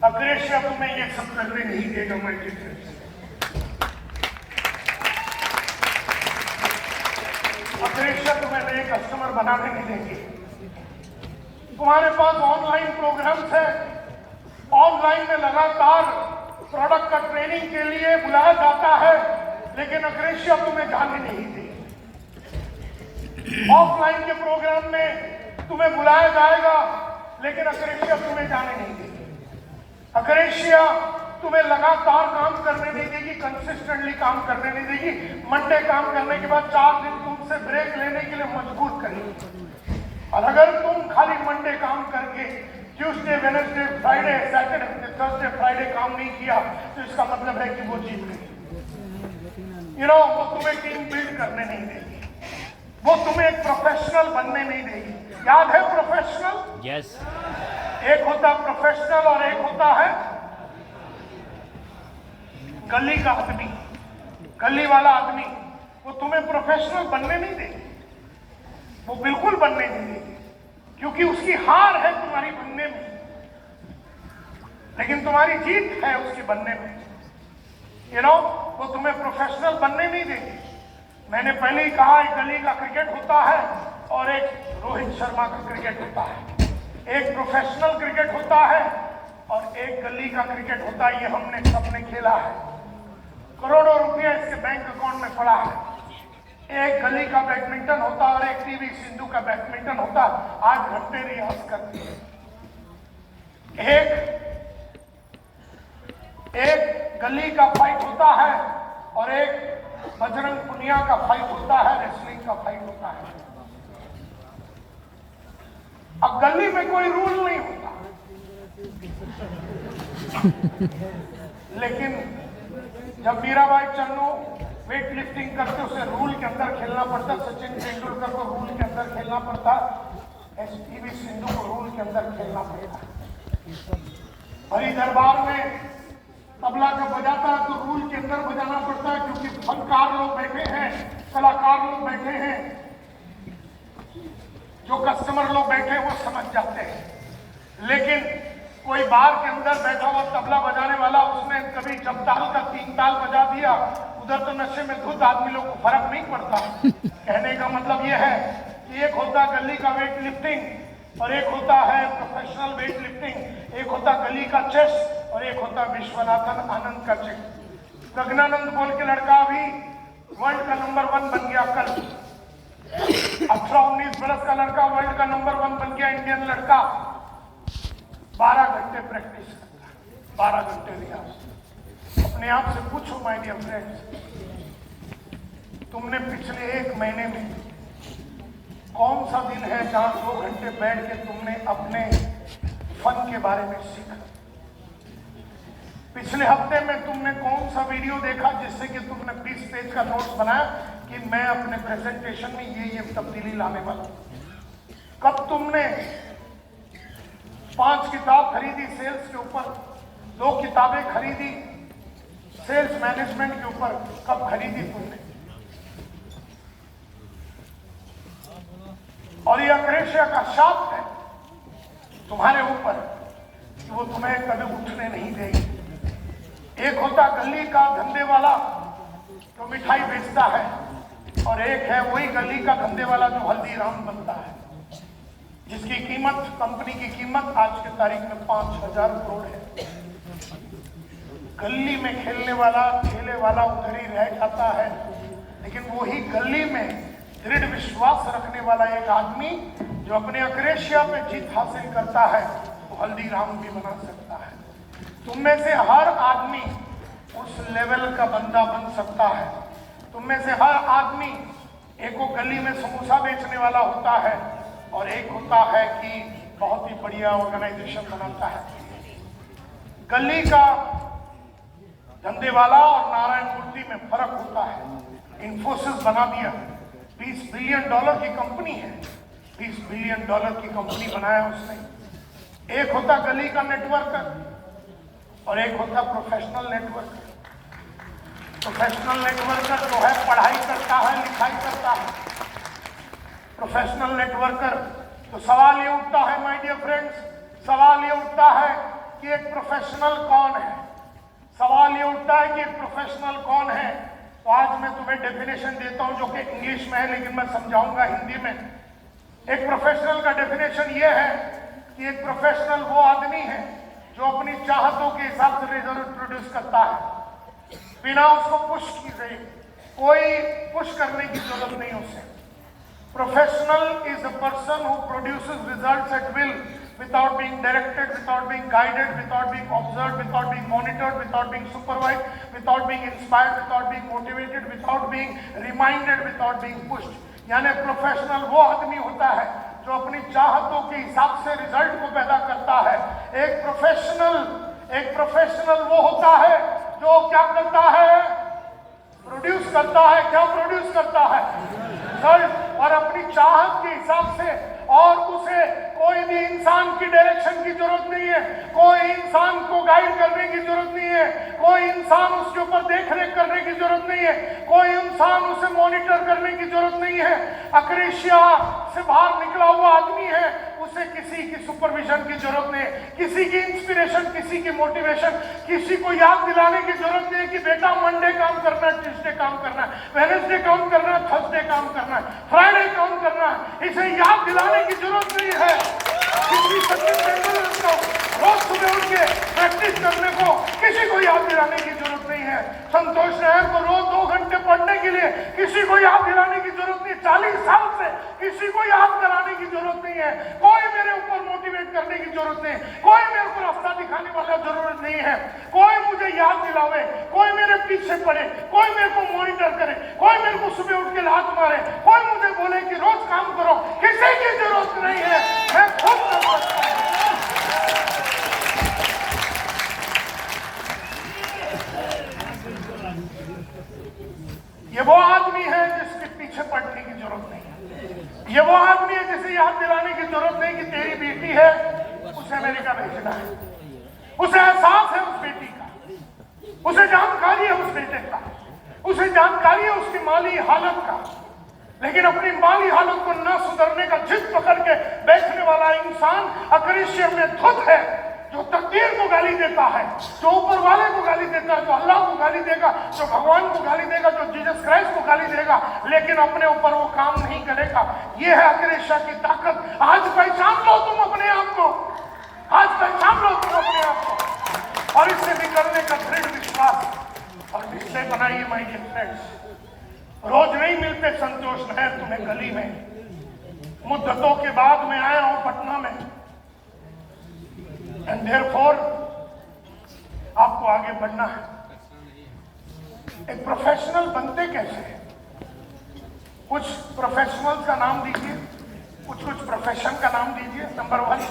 अग्रेसिया तुम्हें ये सब करने नहीं देगा। मैं अग्रेसिया तुम्हें नए कस्टमर बनाने नहीं देंगे। तुम्हारे पास ऑनलाइन प्रोग्राम्स है, ऑनलाइन में लगातार प्रोडक्ट का ट्रेनिंग के लिए बुलाया जाता है, लेकिन अग्रेसिया तुम्हें जाने नहीं देगी। ऑफलाइन के प्रोग्राम में तुम्हें बुलाया जाएगा, लेकिन अग्रेसिया तुम्हें जाने नहीं देगी। अग्रेसिया तुम्हें लगातार काम करने नहीं देगी, कंसिस्टेंटली काम करने नहीं देगी। मंडे काम करने के बाद 4 दिन तुमसे ब्रेक लेने के लिए मजबूर करेगी। और अगर तुम खाली मंडे काम करके Tuesday, Wednesday, Friday, Saturday, Thursday, Friday काम नहीं किया तो इसका मतलब है कि वो जीत गई। वो तुम्हें टीम बिल्ड करने नहीं देगी, वो तुम्हें एक प्रोफेशनल बनने नहीं देगी। याद है प्रोफेशनल? यस। एक होता प्रोफेशनल और एक होता है गली का आदमी, गली वाला आदमी। वो तुम्हें प्रोफेशनल बनने नहीं देगी, वो बिल्कुल बनने नहीं देगी, क्योंकि उसकी हार है तुम्हारी बनने में, लेकिन तुम्हारी जीत है उसकी बनने में। वो तुम्हें प्रोफेशनल बनने नहीं देगी। मैंने पहले ही कहा, एक गली का क्रिकेट होता है और एक रोहित शर्मा का क्रिकेट होता है। एक प्रोफेशनल क्रिकेट होता है और एक गली का क्रिकेट होता है। ये हमने सबने खेला है, करोड़ों रुपया इसके बैंक अकाउंट में पड़ा है। एक गली का बैडमिंटन होता है और एक पीवी सिंधु का बैडमिंटन होता है। 8 घंटे रियाज करते हैं। एक गली का फाइट होता है और एक बजरंग पुनिया का फाइट होता है, रेसलिंग का फाइट होता है। अब गली में कोई रूल नहीं होता, लेकिन जब मीराबाई चन्नू वेट लिफ्टिंग करते उसे रूल के अंदर खेलना पड़ता, सचिन तेंदुलकर को रूल के अंदर खेलना पड़ता, पीवी सिंधु को रूल के अंदर खेलना पड़ता। हरी दरबार में तबला जब बजाता है तो रूल के अंदर बजाना पड़ता है, क्योंकि फनकार लोग बैठे हैं, कलाकार लोग बैठे हैं, जो कस्टमर लोग बैठे हैं वो समझ जाते हैं। लेकिन कोई बार के अंदर बैठा हुआ तबला बजाने वाला, उसने कभी जब ताल का 3 ताल बजा दिया, उधर तो नशे में धुत आदमी लोग को फर्क नहीं पड़ता। कहने का मतलब यह है कि एक होता गली का वेट लिफ्टिंग और एक होता है प्रोफेशनल वेट लिफ्टिंग, एक होता गली का चेस और एक होता विश्वनाथन आनंद का चेस। प्रज्ञानंद बोल के लड़का अभी वर्ल्ड का नंबर 1 बन गया कल। 18-19 बरस का लड़का वर्ल्ड का नंबर 1 बन गया, इंडियन लड़का। 12 घंटे प्रैक्टिस करता है, 12 घंटे रियाज। अपने आप से पूछो माय डियर फ्रेंड्स, तुमने पिछले 1 महीने में कौन सा दिन है जहां 2 घंटे बैठ के तुमने अपने फन के बारे में सीखा? पिछले हफ्ते में तुमने कौन सा वीडियो देखा जिससे कि तुमने 20 पेज का नोट्स बनाया कि मैं अपने प्रेजेंटेशन में ये तब्दीली लाने वाला हूं? कब तुमने 5 किताब खरीदी सेल्स के ऊपर, 2 किताबें खरीदी सेल्स मैनेजमेंट के ऊपर, कब खरीदी तुमने? और ये अग्रेसिया का शाप है तुम्हारे ऊपर कि वो तुम्हें कभी उठने नहीं देगी। एक होता गली का धंधे वाला जो मिठाई बेचता है और एक है वही गली का धंधे वाला जो हल्दीराम बनता है। जिसकी कीमत, कंपनी की कीमत आज के तारीख में 5,000 करोड़ है। गली में खेलने वाला, ठेले वाला उधर ही रह जाता है, लेकिन वही गली में दृढ़ विश्वास रखने वाला एक आदमी जो अपने अक्रेशिया पे जीत हासिल करता है, वो हल्दीराम भी बना सकता है। तुम में से हर आदमी उस लेवल का बंदा बन सकता है। तुम में से हर आदमी, एक वो गली में समोसा बेचने वाला होता है और एक होता है कि बहुत ही बढ़िया ऑर्गेनाइजेशन बनाता है। गली का धंधे वाला और नारायण मूर्ति में फर्क होता है। इन्फोसिस बना दिया, $20 बिलियन की कंपनी है, $20 बिलियन की कंपनी बनाया उसने। एक होता गली का नेटवर्कर और एक होता प्रोफेशनल नेटवर्कर। प्रोफेशनल नेटवर्कर जो है पढ़ाई करता है, लिखाई करता है। प्रोफेशनल नेटवर्कर तो सवाल ये उठता है माय डियर फ्रेंड्स, सवाल ये उठता है कि एक प्रोफेशनल कौन है। सवाल ये उठता है कि एक प्रोफेशनल कौन है। तो आज मैं तुम्हें डेफिनेशन देता हूं जो कि इंग्लिश में है, लेकिन मैं समझाऊंगा हिंदी में। एक प्रोफेशनल का डेफिनेशन ये है कि एक प्रोफेशनल वो आदमी है जो अपनी चाहतों के हिसाब से रिजल्ट प्रोड्यूस करता है, बिना उसको पुश किए। कोई पुश करने की जरूरत नहीं उसे। Professional is a person who produces results at will, without being directed, without being guided, without being observed, without being monitored, without being supervised, without being inspired, without being motivated, without being reminded, without being pushed। यानी professional वो आदमी होता है जो अपनी चाहतों के हिसाब से रिजल्ट को पैदा करता है। एक प्रोफेशनल वो होता है जो क्या करता है, प्रोड्यूस करता है। क्या प्रोड्यूस करता है? रिजल्ट। और अपनी चाहत के हिसाब से, और उसे कोई भी इंसान की डायरेक्शन की जरूरत नहीं है, कोई इंसान को गाइड करने की जरूरत नहीं है, कोई इंसान उसके ऊपर देख रेख करने की जरूरत नहीं है, कोई इंसान उसे मॉनिटर करने की जरूरत नहीं है। अक्रेशिया से बाहर निकला हुआ आदमी है, उसे किसी की सुपरविजन की जरूरत नहीं है, किसी की इंस्पिरेशन, किसी की मोटिवेशन, किसी को याद दिलाने की जरूरत नहीं है कि बेटा मंडे काम करना है, ट्यूसडे काम करना है, वेडनेसडे काम करना है, थर्सडे काम करना है, फ्राइडे काम करना है। इसे याद दिलाने की जरूरत नहीं है। किसी सचिन तेंदुलकर को रोज सुबह उठ के प्रैक्टिस करने को किसी को याद दिलाने की जरूरत नहीं है। संतोष नायर को रोज 2 घंटे पढ़ने के लिए किसी को याद दिलाने की जरूरत नहीं है। 40 साल से किसी को याद कराने की जरूरत नहीं है। कोई मेरे ऊपर मोटिवेट करने की जरूरत नहीं, कोई मेरे को रास्ता दिखाने वाला जरूरत नहीं है। कोई मुझे याद दिलावे, कोई मेरे पीछे पड़े, कोई मेरे को मॉनिटर करे, कोई मेरे को सुबह उठ के लात मारे, कोई मुझे बोले कि रोज काम करो, किसी की जरूरत नहीं है। मैं खुद कर सकता हूं। ये वो आदमी है जिसके पीछे पड़ने की जरूरत नहीं है। ये वो आदमी है जिसे याद दिलाने की जरूरत नहीं कि तेरी बेटी है, उसे अमेरिका भेजना है। उसे एहसास है उस बेटी का, उसे जानकारी है उस बेटे का, उसे जानकारी है उसकी माली हालत का, लेकिन अपनी माली हालत को न सुधरने का जिद पकड़ के बैठने वाला इंसान अक्रेशिया में धुत है, जो तकदीर को गाली देता है, जो ऊपर वाले को गाली देता है, जो अल्लाह को गाली देगा, जो भगवान को गाली देगा, जो जीसस क्राइस्ट को गाली देगा, लेकिन अपने ऊपर वो काम नहीं करेगा। ये है अक्रेशिया की ताकत। आज पहचान लो तुम अपने आप को, आज पहचान लो तुम अपने आप को, और इससे निकलने का दृढ़ विश्वास और निश्चय बनाइए माय डियर फ्रेंड्स। रोज नहीं मिलते संतोष नायर तुम्हें गली में। मुद्दतों के बाद मैं आया हूं पटना में, एंड देयरफॉर आपको आगे बढ़ना है। एक प्रोफेशनल बनते कैसे हैं? कुछ प्रोफेशनल्स का नाम दीजिए, कुछ प्रोफेशन का नाम दीजिए। नंबर 1,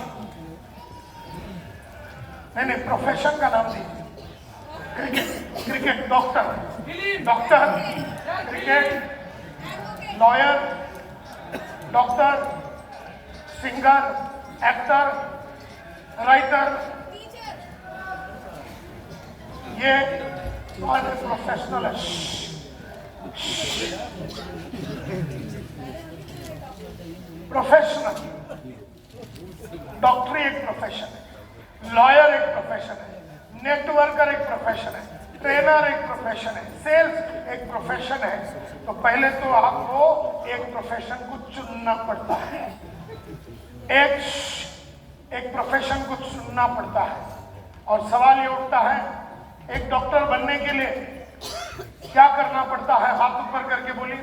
नहीं प्रोफेशन का नाम दीजिए। Cricket doctor, cricket lawyer, doctor, singer, actor, writer, ये सारे प्रोफेशनल है। प्रोफेशनल, डॉक्टरी एक प्रोफेशन है, लॉयर एक प्रोफेशन है, नेटवर्कर एक प्रोफेशन है, ट्रेनर एक प्रोफेशन है, सेल्स एक प्रोफेशन है। तो पहले तो आपको एक प्रोफेशन को चुनना पड़ता है। एक प्रोफेशन को चुनना पड़ता है और सवाल ये उठता है, एक डॉक्टर बनने के लिए क्या करना पड़ता है? हाथ ऊपर करके बोलिए,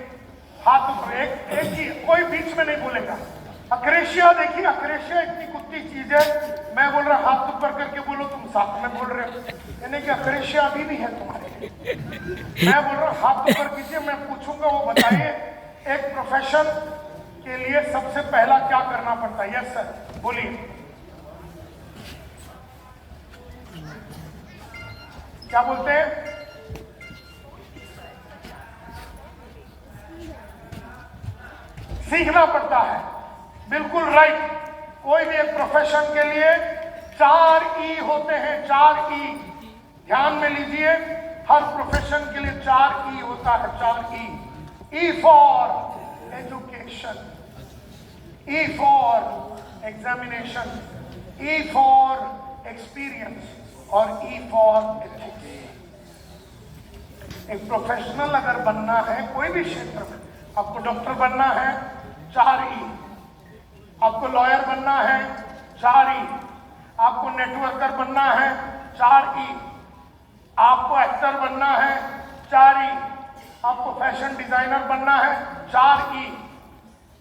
हाथ ऊपर। एक ही, कोई बीच में नहीं बोलेगा। अक्रेशिया देखिए, अक्रेशिया इतनी कुत्ती चीज है। मैं बोल रहा हाथ ऊपर करके बोलो, तुम साथ में बोल रहे हो, यानी कि अक्रेशिया अभी भी है तुम्हारे। मैं बोल रहा हाथ ऊपर कीजिए, मैं पूछूंगा वो बताइए एक प्रोफेशन के लिए सबसे पहला क्या करना पड़ता है? यस सर, बोलिए। क्या बोलते हैं? सीखना पड़ता है, बिल्कुल राइट। कोई भी एक प्रोफेशन के लिए 4 ई होते हैं, 4 ई ध्यान में लीजिए। हर प्रोफेशन के लिए 4 ई होता है, 4 E. E for education, E for examination, E for experience और ई फॉर एथिक्स। एक प्रोफेशनल अगर बनना है कोई भी क्षेत्र में, आपको डॉक्टर बनना है 4 ई, आपको लॉयर बनना है 4 ई, आपको नेटवर्कर बनना है 4 ई, आपको एक्टर बनना है 4 ई, आपको फैशन डिजाइनर बनना है 4 ई,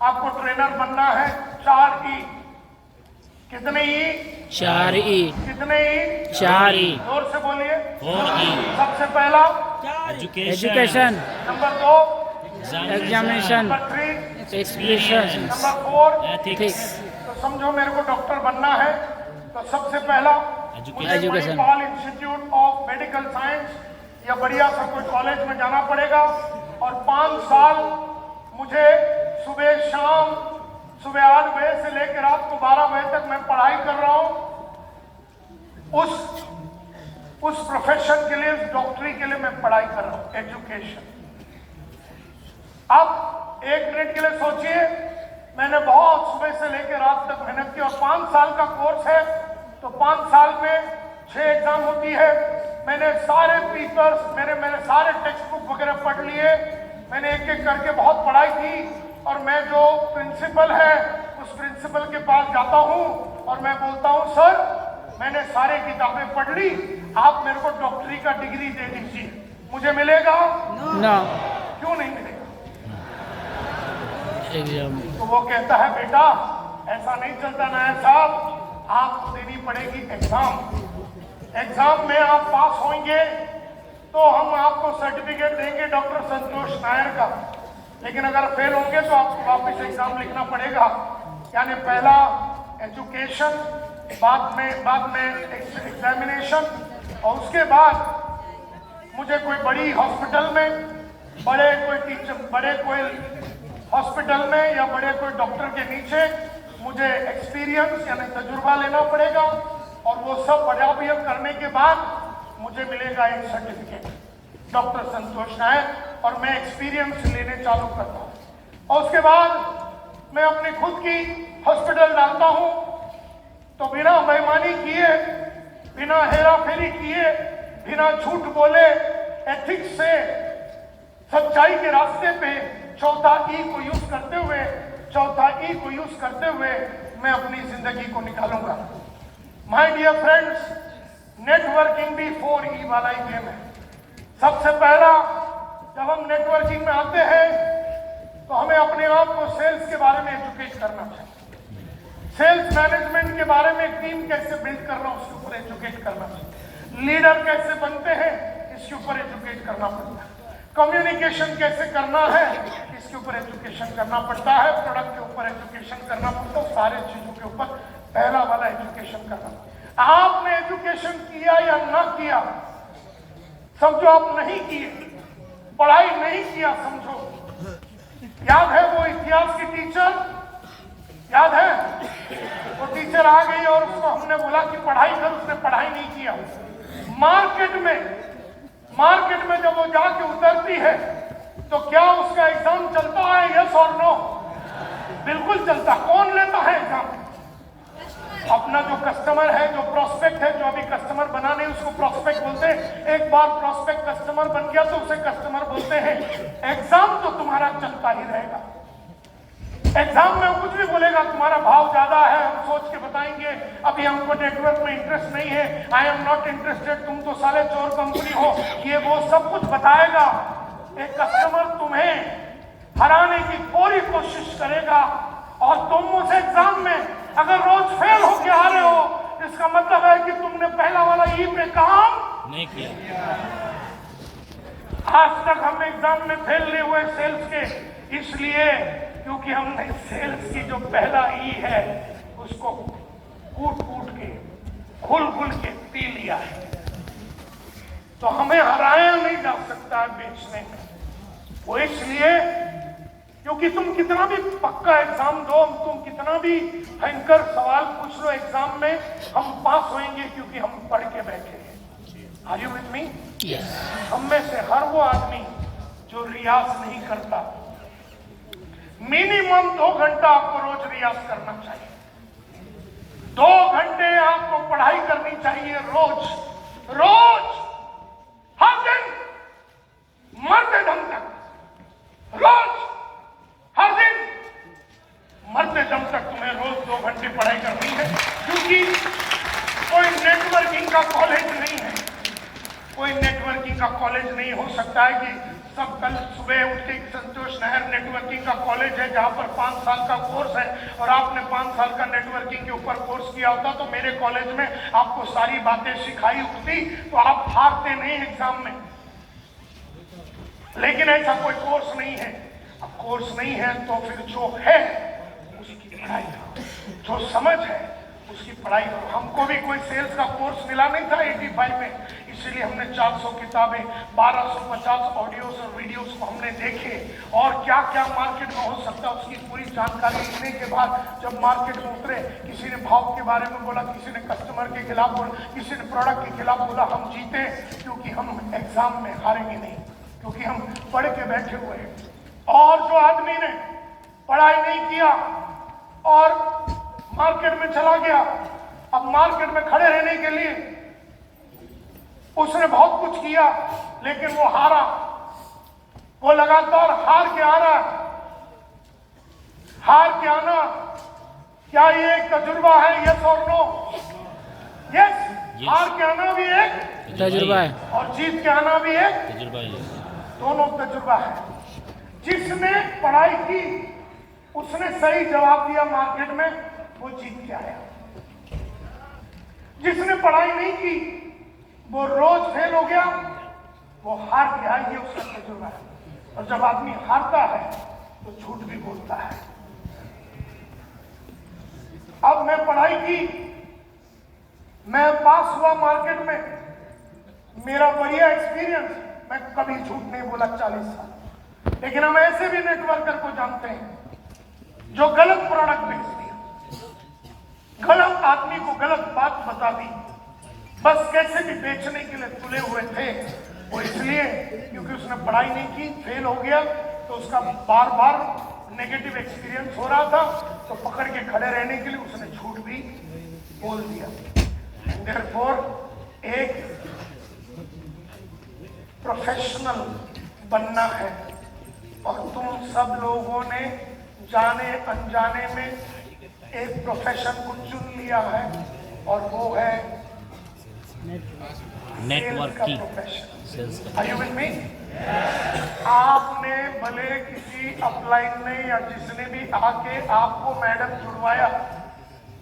आपको ट्रेनर बनना है 4 ई। कितने ई? 4 ई। कितने ई? 4 ई। जोर से बोलिए। 4 ई। सबसे पहला education, number 2 examination, number 3 experience, number 4 ethics. तो समझो मेरे को डॉक्टर बनना है तो सबसे पहला education. Manipal institute of medical science या बढ़िया सा कोई कॉलेज में जाना पड़ेगा और 5 साल मुझे सुबह शाम, सुबह 8 बजे से लेकर रात को 12 बजे तक मैं पढ़ाई कर रहा हूं। उस प्रोफेशन के लिए, उस डॉक्टरी के लिए मैं पढ़ाई कर रहा हूं, एजुकेशन। अब 1 मिनट के लिए सोचिए, मैंने बहुत सुबह से लेकर रात तक मेहनत की और 5 साल का कोर्स है तो 5 साल में 6 एग्जाम होती है। मैंने सारे पेपर्स, मैंने सारे टेक्स्ट बुक वगैरह पढ़ लिए, मैंने एक एक करके बहुत पढ़ाई की और मैं जो प्रिंसिपल है उस प्रिंसिपल के पास जाता हूं और मैं बोलता हूं, सर मैंने सारे किताबें पढ़ ली, आप मेरे को डॉक्टरी का डिग्री दे दीजिए। मुझे मिलेगा? नो। क्यों नहीं मिलेगा? एग्जाम। तो वो कहता है, बेटा ऐसा नहीं चलता नायक साहब, आपको देनी पड़ेगी एग्जाम। एग्जाम में आप पास होंगे तो हम आपको सर्टिफिकेट देंगे डॉक्टर संतोष नायर का, लेकिन अगर फेल होंगे तो आपको वापस एग्जाम लिखना पड़ेगा। यानी पहला एजुकेशन, बाद में एग्जामिनेशन और उसके बाद मुझे कोई बड़ी हॉस्पिटल में, बड़े कोई हॉस्पिटल में या बड़े कोई डॉक्टर के नीचे मुझे एक्सपीरियंस यानी तजुर्बा लेना पड़ेगा और वो सब पर्याप्त करने के बाद मुझे मिलेगा एक सर्टिफिकेट डॉक्टर संतोष नायक और मैं एक्सपीरियंस लेने चालू करता हूँ। और उसके बाद मैं अपनी खुद की हॉस्पिटल डालता हूँ तो बिना बेईमानी किए, बिना हेरा फेरी किए, बिना झूठ बोले, एथिक्स से, सच्चाई के रास्ते पे चौथा ई को यूज करते हुए मैं अपनी जिंदगी को निकालूंगा। माय डियर फ्रेंड्स, नेटवर्किंग भी 4 ई वाला ही गेम है। सबसे पहला जब हम नेटवर्किंग में आते हैं तो हमें अपने आप को सेल्स के बारे में एजुकेट करना चाहिए। सेल्स मैनेजमेंट के बारे में टीम कैसे बिल्ड करना, उसके ऊपर एजुकेट करना चाहिए। लीडर कैसे बनते हैं, इसके ऊपर एजुकेट करना पड़ता है। कम्युनिकेशन कैसे करना है, इसके ऊपर एजुकेशन करना पड़ता है। प्रोडक्ट के ऊपर एजुकेशन करना पड़ता है। सारे चीजों के ऊपर पहला वाला एजुकेशन करना। आपने एजुकेशन किया या ना किया, समझो आप नहीं किए, पढ़ाई नहीं किया समझो। याद है वो इतिहास की टीचर, याद है वो टीचर आ गई और उसको हमने बोला कि पढ़ाई कर, उसने पढ़ाई नहीं किया। मार्केट में जब वो जाके उतरती है तो क्या उसका एग्जाम चलता है? यस और नो? बिल्कुल चलता। कौन लेता है एग्जाम? अपना जो कस्टमर है, जो प्रोस्पेक्ट है, जो अभी कस्टमर बना नहीं उसको प्रोस्पेक्ट बोलते हैं। एक बार प्रोस्पेक्ट कस्टमर बन गया तो उसे कस्टमर बोलते हैं। एग्जाम तो तुम्हारा चलता ही रहेगा। एग्जाम में कुछ भी बोलेगा तुम्हारा भाव ज्यादा है, हम सोच के बताएंगे, अभी हमको नेटवर्क में इंटरेस्ट नहीं है, आई एम नॉट इंटरेस्टेड, तुम तो साले चोर कंपनी हो, ये वो सब कुछ बताएगा। एक कस्टमर तुम्हें हराने की पूरी कोशिश करेगा और तुम उस एग्जाम में अगर रोज फेल होके आ रहे हो, इसका मतलब है कि तुमने पहला वाला ई पे काम नहीं किया। आज तक हम एग्जाम में फेल नहीं हुए सेल्स के, इसलिए क्योंकि हमने सेल्स की जो पहला ई है उसको कूट कूट के घुल घुल के पी लिया है। तो हमें हराया नहीं जा सकता है बेचने में, वो इसलिए क्योंकि तुम कितना भी पक्का एग्जाम दो, तुम कितना भी भयंकर सवाल पूछ लो एग्जाम में, हम पास होंगे क्योंकि हम पढ़ के बैठे हैं। Are you with me? हम में से हर वो आदमी जो रियाज नहीं करता, मिनिमम 2 घंटा आपको रोज रियाज करना चाहिए। 2 घंटे आपको पढ़ाई करनी चाहिए रोज, रोज, हर दिन, मरते दम तक, रोज, हर दिन, मरते दम तक तुम्हें रोज 2 घंटे पढ़ाई करनी है। क्योंकि कोई नेटवर्किंग का कॉलेज नहीं है, कोई नेटवर्किंग का कॉलेज नहीं हो सकता है कि सब कल सुबह उठ के संतोष नहर नेटवर्किंग का कॉलेज है जहां पर 5 साल का कोर्स है और आपने 5 साल का नेटवर्किंग के ऊपर कोर्स किया होता तो मेरे कॉलेज में आपको सारी बातें सिखाई होती तो आप हारते नहीं एग्जाम में। लेकिन ऐसा कोई कोर्स नहीं है। अब कोर्स नहीं है तो फिर जो है उसकी पढ़ाई करो, जो समझ है उसकी पढ़ाई करो। हमको भी कोई सेल्स का कोर्स मिला नहीं था 85 में, इसीलिए हमने 400 किताबें, 1250 ऑडियोस और वीडियोस को हमने देखे और क्या क्या मार्केट में हो सकता है उसकी पूरी जानकारी लेने के बाद जब मार्केट में उतरे, किसी ने भाव के बारे में बोला, किसी ने कस्टमर के खिलाफ बोला, किसी ने प्रोडक्ट के खिलाफ बोला, हम जीते क्योंकि हम एग्जाम में हारेंगे नहीं, क्योंकि हम पढ़ के बैठे हुए हैं। और जो आदमी ने पढ़ाई नहीं किया और मार्केट में चला गया, अब मार्केट में खड़े रहने के लिए उसने बहुत कुछ किया लेकिन वो हारा, वो लगातार हार के आ रहा है। हार के आना क्या ये एक तजुर्बा है? यस और नो? यस। हार के आना भी एक तजुर्बा है और जीत के आना भी एक तजुर्बा है, दोनों तजुर्बा है। जिसने पढ़ाई की उसने सही जवाब दिया मार्केट में, वो जीत के आया। जिसने पढ़ाई नहीं की वो रोज फेल हो गया, वो हार गया, ये उसका तजुर्बा है। और जब आदमी हारता है तो झूठ भी बोलता है। अब मैं पढ़ाई की, मैं पास हुआ मार्केट में, मेरा बढ़िया एक्सपीरियंस, मैं कभी झूठ नहीं बोला 40 साल। लेकिन हम ऐसे भी नेटवर्कर को जानते हैं जो गलत प्रोडक्ट बेच दिया, गलत आदमी को गलत बात बता दी, बस कैसे भी बेचने के लिए तुले हुए थे। वो इसलिए क्योंकि उसने पढ़ाई नहीं की, फेल हो गया, तो उसका बार बार नेगेटिव एक्सपीरियंस हो रहा था, तो पकड़ के खड़े रहने के लिए उसने झूठ भी बोल दिया। देयरफॉर एक प्रोफेशनल बनना है और तुम सब लोगों ने जाने अनजाने में एक प्रोफेशन को चुन लिया है और वो है networking. Are you with me? आपने भले किसी अपलाइन ने या जिसने भी आके आपको मैडम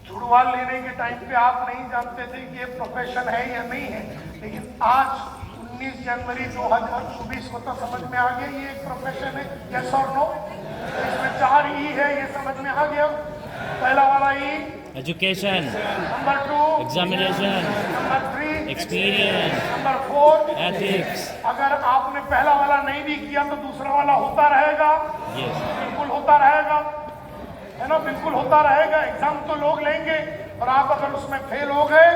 जुड़वा लेने के टाइम पे आप नहीं जानते थे कि ये प्रोफेशन है या नहीं है, लेकिन आज 19 जनवरी 2024 को तो समझ में आ गया ये एक प्रोफेशन है। यस और नो? इसमें 4 ई है, ये समझ में आ गया। पहला वाला E education, number 2 examination, number 3 experience, number 4 ethics. अगर आपने पहला वाला नहीं भी किया तो दूसरा वाला होता रहेगा। यस, बिल्कुल होता रहेगा, है ना, बिल्कुल होता रहेगा। एग्जाम तो लोग लेंगे और आप अगर उसमें फेल हो गए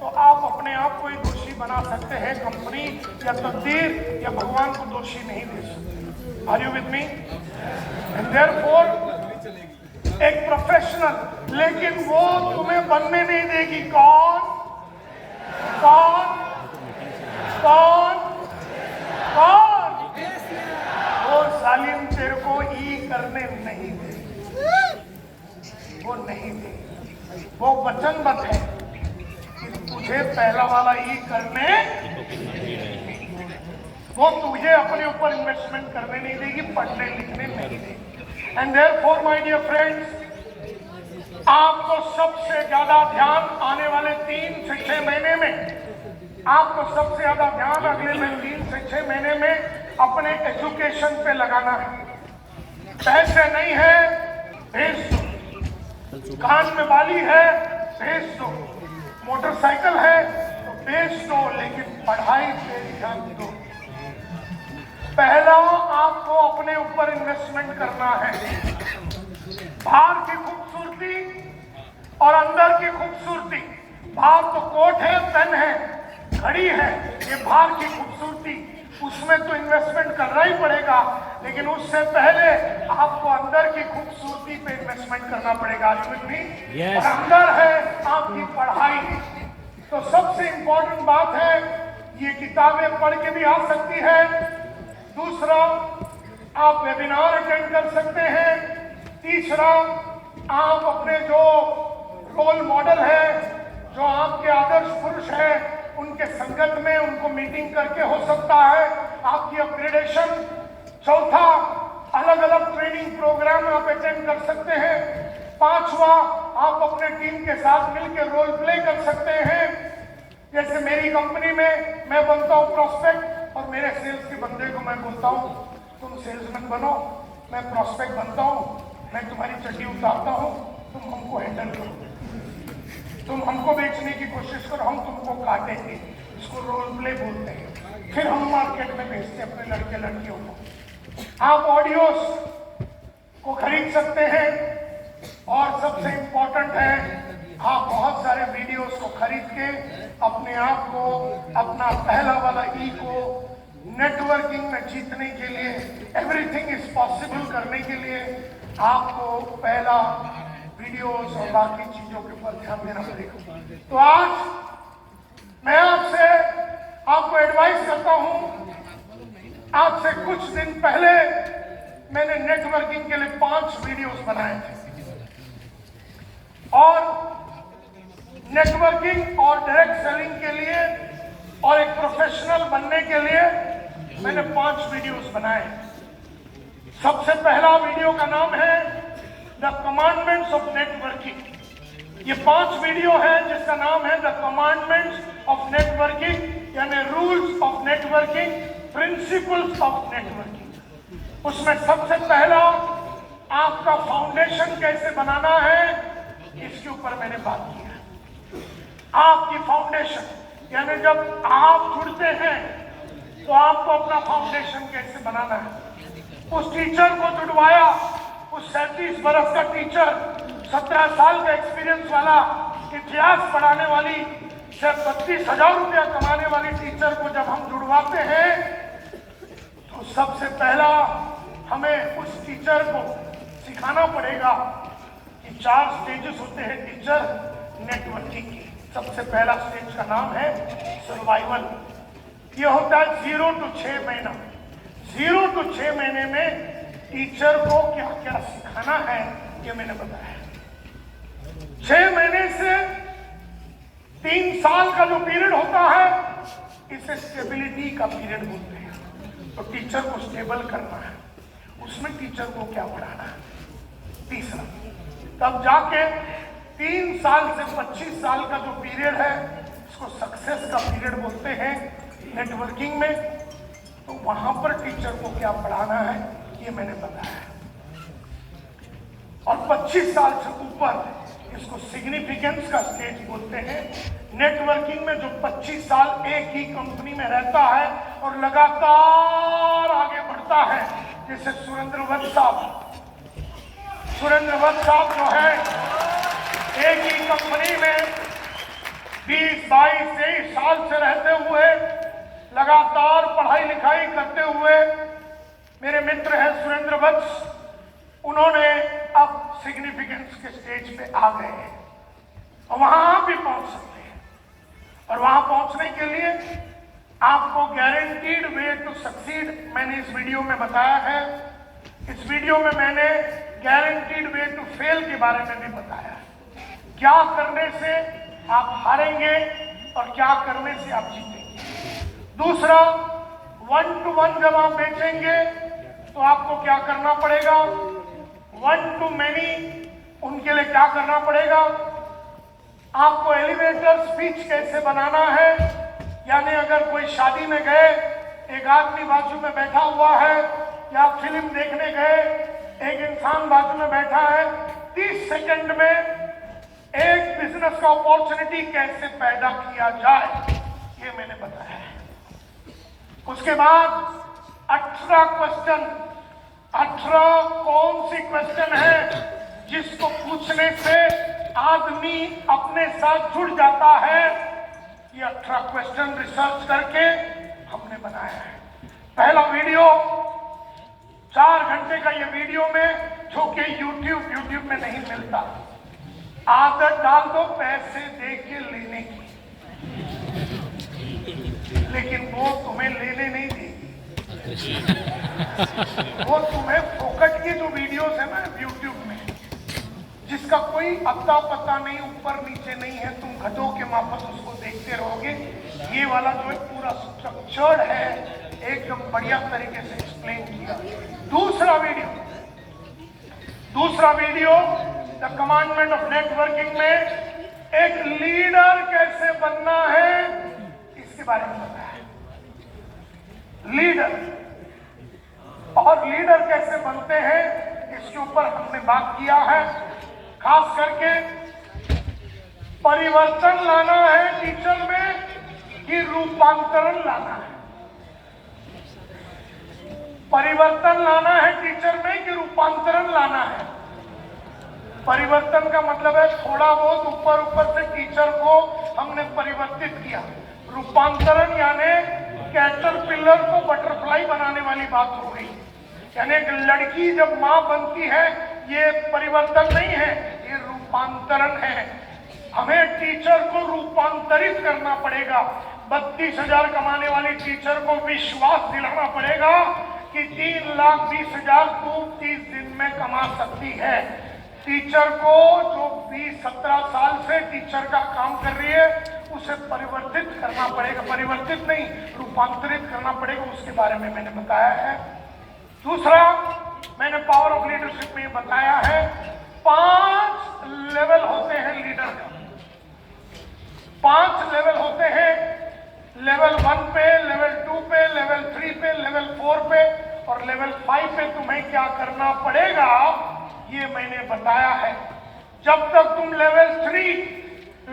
तो आप अपने आप को ही दोषी बना सकते हैं, कंपनी या तकदीर या भगवान को दोषी नहीं दे सकते। Are you with me? And therefore एक प्रोफेशनल, लेकिन वो तुम्हें बनने नहीं देगी। कौन कौन कौन कौन? वो जालिम तेरे को ई करने नहीं देगी। वचनबद्ध है कि तुझे पहला वाला ई करने, वो तुझे अपने ऊपर इन्वेस्टमेंट करने नहीं देगी, पढ़ने लिखने नहीं देगी। And therefore my dear friends, आपको सबसे ज्यादा ध्यान आने वाले 3 से 6 महीने में, आपको सबसे ज्यादा ध्यान अगले में 3 से 6 महीने में अपने एजुकेशन पे लगाना है। पैसे नहीं है भेज दो, कान में बाली है भेज दो, मोटरसाइकिल है तो बेच दो, लेकिन पढ़ाई पे ध्यान दो। पहला आपको अपने ऊपर इन्वेस्टमेंट करना है। बाहर की खूबसूरती और अंदर की खूबसूरती, बाहर तो कोट है, पेन है, घड़ी है, ये बाहर की खूबसूरती, उसमें तो इन्वेस्टमेंट करना ही पड़ेगा, लेकिन उससे पहले आपको अंदर की खूबसूरती पे इन्वेस्टमेंट करना पड़ेगा। Yes. और अंदर है आपकी पढ़ाई। तो सबसे इंपॉर्टेंट बात है, ये किताबें पढ़ के भी आ सकती है। दूसरा, आप वेबिनार अटेंड कर सकते हैं। तीसरा, आप अपने जो रोल मॉडल है, जो आपके आदर्श पुरुष है, उनके संगत में उनको मीटिंग करके हो सकता है आपकी अपग्रेडेशन। चौथा, अलग अलग ट्रेनिंग प्रोग्राम आप अटेंड कर सकते हैं। पांचवा, आप अपने टीम के साथ मिलकर रोल प्ले कर सकते हैं। जैसे मेरी कंपनी में मैं बनता हूँ प्रोस्पेक्ट, और मेरे सेल्स के बंदे को मैं बोलता हूँ तुम सेल्समैन बनो, मैं प्रोस्पेक्ट बनता हूँ, मैं तुम्हारी चड्डी उतारता हूँ, तुम हमको हैंडल करो, तुम हमको बेचने की कोशिश करो, हम तुमको काटेंगे। इसको रोल प्ले बोलते हैं। फिर हम मार्केट में बेचते हैं अपने लड़के लड़कियों को। आप ऑडियोस को खरीद सकते हैं, और सबसे इंपॉर्टेंट है, आप बहुत सारे वीडियोस को खरीद के अपने आप को, अपना पहला वाला ई को नेटवर्किंग में जीतने के लिए, एवरीथिंग इज पॉसिबल करने के लिए आपको पहला वीडियोस और बाकी चीजों के ऊपर ध्यान देना पड़ेगा। तो आज मैं आपसे आपको एडवाइस करता हूं। आज से कुछ दिन पहले मैंने नेटवर्किंग के लिए 5 वीडियोस बनाए थे, और नेटवर्किंग और डायरेक्ट सेलिंग के लिए और एक प्रोफेशनल बनने के लिए मैंने 5 वीडियोस बनाए। सबसे पहला वीडियो का नाम है द कमांडमेंट्स ऑफ नेटवर्किंग। ये 5 वीडियो है जिसका नाम है द कमांडमेंट्स ऑफ नेटवर्किंग, यानी rules of networking, principles of networking. उसमें सबसे पहला आपका फाउंडेशन कैसे बनाना है, इसके ऊपर मैंने बात की है। आपकी फाउंडेशन, यानी जब आप जुड़ते हैं तो आपको अपना फाउंडेशन कैसे बनाना है। उस टीचर को जुड़वाया, उस 37 बरस का टीचर, 17 साल का एक्सपीरियंस वाला, इतिहास पढ़ाने वाली, सिर्फ 32,000 रुपया कमाने वाली टीचर को जब हम जुड़वाते हैं तो सबसे पहला हमें उस टीचर को सिखाना पड़ेगा कि 4 स्टेजेस होते हैं टीचर नेटवर्किंग की। सबसे पहला स्टेज का नाम है सर्वाइवल। ये होता है 0 to 6 महीना। 0 to 6 महीने में टीचर को क्या क्या सिखाना है ये मैंने बताया। 6 महीने से 3 साल का जो पीरियड होता है, इसे स्टेबिलिटी का पीरियड बोलते हैं। तो टीचर को स्टेबल करना है, उसमें टीचर को क्या पढ़ाना है। तीसरा, तब जाके 3 साल से 25 साल का जो पीरियड है, इसको सक्सेस का पीरियड बोलते हैं नेटवर्किंग में। तो वहां पर टीचर को क्या पढ़ाना है ये मैंने बताया। और 25 साल से ऊपर इसको सिग्निफिकेंस का स्टेज बोलते हैं। नेटवर्किंग में जो 25 साल एक ही कंपनी में रहता है और लगातार आगे बढ़ता है, जैसे सुरेंद्र वत्स साहब जो है एक ही कंपनी में 20, 22, 23 साल से रहते हुए, लगातार पढ़ाई लिखाई करते हुए, मेरे मित्र हैं सुरेंद्र वत्स, उन्होंने अब सिग्निफिकेंस के स्टेज पे आ गए हैं और वहां आप भी पहुंच सकते हैं। और वहां पहुंचने के लिए आपको गारंटीड वे टू सक्सीड मैंने इस वीडियो में बताया है। इस वीडियो में मैंने गारंटीड वे टू फेल के बारे में भी बताया है क्या करने से आप हारेंगे और क्या करने से आप जीतेंगे। दूसरा, 1 to 1 जब आप बेचेंगे तो आपको क्या करना पड़ेगा, 1 to many उनके लिए क्या करना पड़ेगा, आपको एलिवेटर स्पीच कैसे बनाना है। यानी अगर कोई शादी में गए, एक आदमी बाजू में बैठा हुआ है, या फिल्म देखने गए, एक इंसान बाजू में बैठा है, 30 सेकंड में एक बिजनेस का अपॉर्चुनिटी कैसे पैदा किया जाए, ये मैंने बताया है। उसके बाद 18 क्वेश्चन, 18 कौन सी क्वेश्चन है जिसको पूछने से आदमी अपने साथ जुड़ जाता है, ये 18 क्वेश्चन रिसर्च करके हमने बनाया है। पहला वीडियो 4 घंटे का, ये वीडियो में जो कि YouTube में नहीं मिलता, आदत डाल दो पैसे दे के लेने की, लेकिन वो तुम्हें लेने नहीं देगी। वो तुम्हें फोकट की जो वीडियोस है ना YouTube में, जिसका कोई अता पता नहीं, ऊपर नीचे नहीं है, तुम गधों के माफक उसको देखते रहोगे। ये वाला जो है पूरा स्ट्रक्चर्ड है, एकदम बढ़िया तरीके से एक्सप्लेन किया। दूसरा video the commandment of networking में एक लीडर कैसे बनना है, इसके बारे में बताया है। लीडर और लीडर कैसे बनते हैं, इसके ऊपर हमने बात किया है। खास करके परिवर्तन लाना है टीचर में कि रूपांतरण लाना है। परिवर्तन लाना है टीचर में कि रूपांतरण लाना है। परिवर्तन का मतलब है थोड़ा बहुत ऊपर से टीचर को हमने परिवर्तित किया। रूपांतरण यानी कैटरपिलर को बटरफ्लाई बनाने वाली बात हो गई। यानी एक लड़की जब मां बनती है, ये परिवर्तन नहीं है, ये रूपांतरण है। हमें टीचर को रूपांतरित करना पड़ेगा। 32,000 कमाने वाली टीचर को विश्वास दिलाना पड़ेगा कि 3,20,000 तू 30 दिन में कमा सकती है। टीचर को जो 20-17 साल से टीचर का काम कर रही है, उसे परिवर्तित करना पड़ेगा। परिवर्तित नहीं, रूपांतरित करना पड़ेगा। उसके बारे में मैंने बताया है। दूसरा, मैंने पावर ऑफ लीडरशिप में बताया है 5 लेवल होते हैं लीडर का। 5 लेवल होते हैं। लेवल 1 पे, लेवल 2 पे, लेवल 3 पे, लेवल 4 पे और लेवल 5 पे तुम्हें क्या करना पड़ेगा, ये मैंने बताया है। जब तक तुम लेवल 3,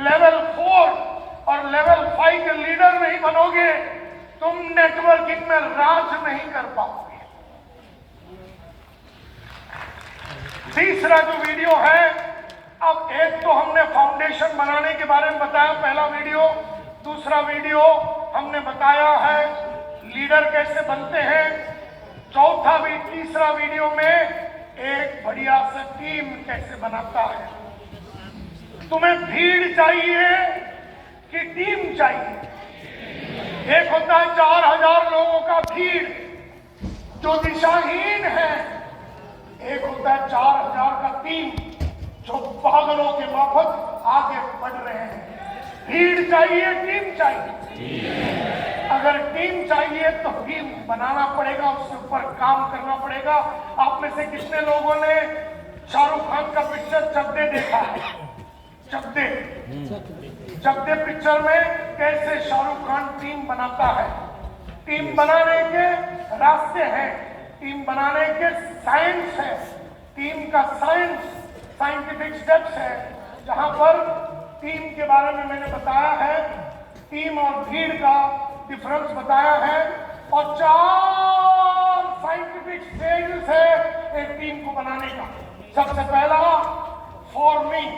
लेवल 4 और लेवल 5 के लीडर नहीं बनोगे, तुम नेटवर्किंग में राज नहीं कर पाओगे। तीसरा जो वीडियो है, अब एक तो हमने फाउंडेशन बनाने के बारे में बताया, पहला वीडियो। दूसरा वीडियो हमने बताया है लीडर कैसे बनते हैं। तीसरा वीडियो में एक बढ़िया सा टीम कैसे बनाता है। तुम्हें भीड़ चाहिए कि टीम चाहिए। एक होता है 4,000 लोगों का भीड़ जो दिशाहीन है, एक होता है 4,000 का टीम जो पागलों के माफक आगे बढ़ रहे हैं। भीड़ चाहिए, टीम चाहिए। अगर टीम चाहिए तो टीम बनाना पड़ेगा, उसके ऊपर काम करना पड़ेगा। आप में से कितने लोगों ने शाहरुख खान का पिक्चर चक दे देखा है? चक दे पिक्चर में कैसे शाहरुख खान टीम बनाता है। टीम बनाने के रास्ते हैं, टीम बनाने के साइंस है। टीम का साइंटिफिक स्टेप्स है, जहां पर टीम के बारे में मैंने बताया है। टीम और भीड़ का डिफरेंस बताया है और 4 साइंटिफिक स्टेजेस है एक टीम को बनाने का। सबसे पहला फॉर्मिंग,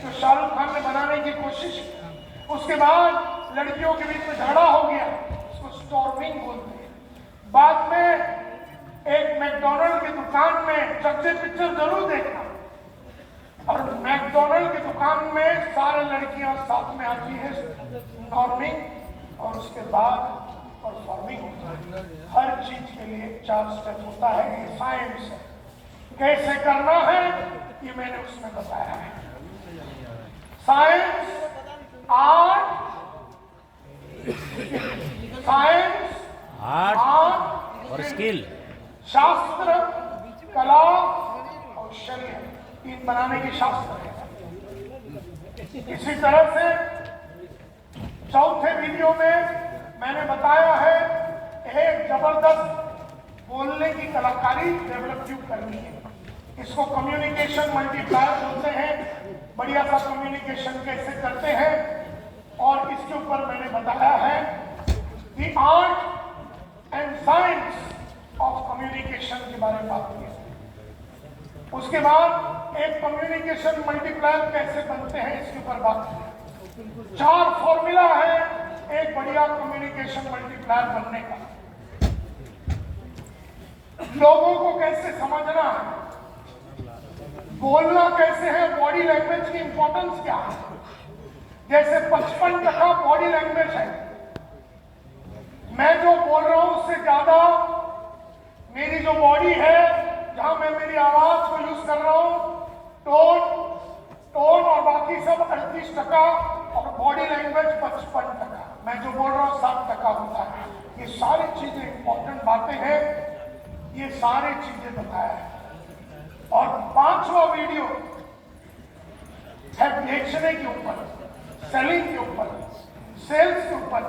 जो शाहरुख खान ने बनाने की कोशिश की। उसके बाद लड़कियों के बीच में झगड़ा हो गया, उसको स्टॉर्मिंग बोलते हैं। बाद में एक मैकडॉनल्ड की दुकान में, सबसे पिक्चर जरूर देखना, और मैकडॉनल्ड की दुकान में सारे लड़कियां साथ में आती है, स्टॉर्मिंग, और उसके बाद परफॉर्मिंग होता है। हर चीज के लिए 4 स्टेप होता है। ये साइंस है, कैसे करना है ये मैंने उसमें बताया है। Science, art, science, art art और स्किल, शास्त्र, कला और शल्य, तीन बनाने की शास्त्र है। इसी तरह से चौथे वीडियो में मैंने बताया है एक जबरदस्त बोलने की कलाकारी डेवलप क्यों करनी है। इसको कम्युनिकेशन मल्टीप्लायर बोलते हैं। बढ़िया सा कम्युनिकेशन कैसे करते हैं, और इसके ऊपर मैंने बताया है कि art and science of communication के बारे में बात की। उसके बाद एक कम्युनिकेशन मल्टीप्लायर कैसे बनते हैं इसके ऊपर बात की। 4 फॉर्मूला है एक बढ़िया कम्युनिकेशन मल्टीप्लायर बनने का। लोगों को कैसे समझना है, बोलना कैसे है, बॉडी लैंग्वेज की इंपॉर्टेंस क्या है। जैसे 55% बॉडी लैंग्वेज है। मैं जो बोल रहा हूं उससे ज्यादा मेरी जो बॉडी है, जहां मैं मेरी आवाज को यूज कर रहा हूं, टोन और बाकी सब 38%, और बॉडी लैंग्वेज 55%। मैं जो बोल रहा हूं 7% होता है। ये सारी चीजें इंपॉर्टेंट बातें हैं, ये सारी चीजें बताया है। और 5वां वीडियो है बेचने के ऊपर, सेलिंग के ऊपर, सेल्स के ऊपर।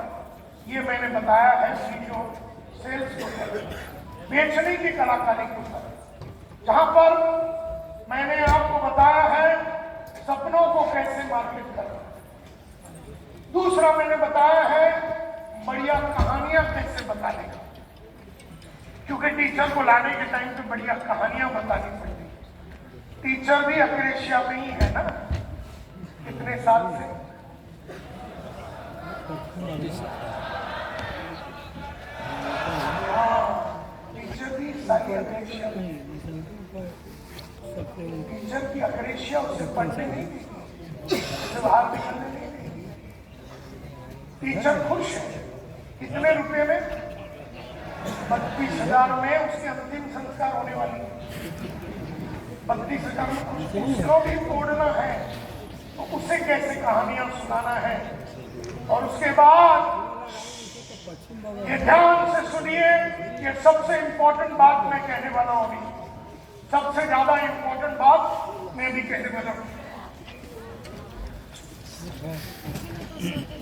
ये मैंने बताया है वीडियो सेल्स के ऊपर, बेचने की कलाकारी के ऊपर, जहां पर मैंने आपको बताया है सपनों को कैसे मार्केट करना। दूसरा मैंने बताया है बढ़िया कहानियां कैसे बताने का, क्योंकि टीचर को लाने के टाइम पे बढ़िया कहानियां बतानी पड़ती। टीचर भी अक्रेशिया में ही है ना, कितने साल से। टीचर भी सारी अक्रेशिया में, टीचर की अक्रेशिया उसे पढ़ने नहीं देगी, उसे बाहर निकलने नहीं देगी। टीचर खुश है कितने रुपए में, 32,000 में उसके अंतिम संस्कार होने वाली है। 32,000 में उसको भी तोड़ना है, तो उसे कैसे कहानियां सुनाना है। और उसके बाद ये ध्यान से सुनिए, ये सबसे इंपॉर्टेंट बात मैं कहने वाला हूं अभी, सबसे ज्यादा इंपॉर्टेंट बात मैं भी कहने वाला हूं।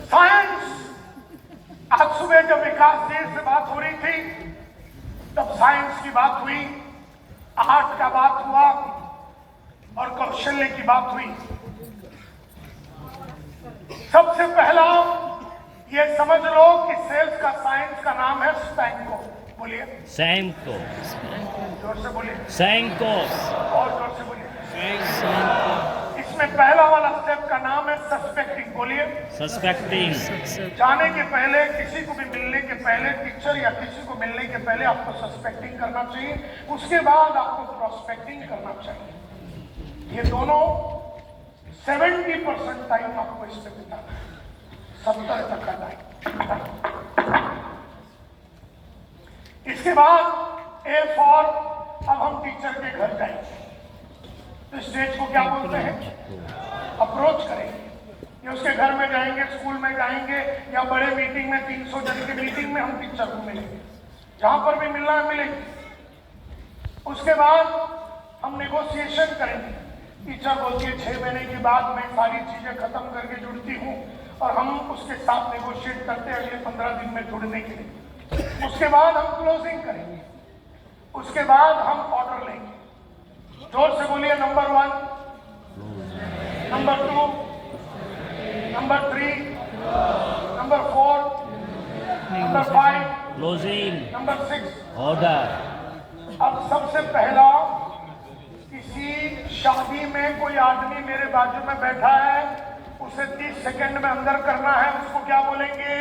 साइंस, आज सुबह जब विकास जी से बात हो रही थी तब साइंस की बात हुई, आर्ट का बात हुआ और कौशल्य की बात हुई। सबसे पहला ये समझ लो कि सेल्स का साइंस का नाम है स्पैंको। बोलिए सैंको, जोर से बोलिए, सैंको, और जोर से बोलिए। इसमें पहला वाला स्टेप का नाम है सस्पेक्टिंग। बोलिए सस्पेक्टिंग। जाने के पहले, किसी को भी मिलने के पहले, टीचर या किसी को मिलने के पहले आपको सस्पेक्टिंग करना चाहिए, उसके बाद आपको प्रोस्पेक्टिंग करना चाहिए। ये दोनों 70% टाइम आपको इसमें बिताना है, 70% टाइम। इसके बाद ए फॉर, अब हम टीचर के घर जाएंगे तो स्टेज को क्या बोलते हैं, अप्रोच करेंगे। या उसके घर में जाएंगे, स्कूल में जाएंगे, या बड़े मीटिंग में 300 जन की मीटिंग में हम टीचर को मिलेंगे, जहां पर भी मिलना है मिलेंगे। उसके बाद हम नेगोशिएशन करेंगे। टीचर बोलती है 6 महीने के बाद मैं सारी चीजें खत्म करके जुड़ती हूँ, और हम उसके साथ नेगोशिएट करते हैं अगले 15 दिन में जुड़ने के लिए। उसके बाद हम क्लोजिंग करेंगे, उसके बाद हम ऑर्डर लेंगे। जोर से बोलिए, number 1, number 2, number 3, number 4, number 5, closing, number 6, order. अब सबसे पहला, किसी शादी में कोई आदमी मेरे बाजू में बैठा है, उसे 30 सेकंड में अंदर करना है। उसको क्या बोलेंगे,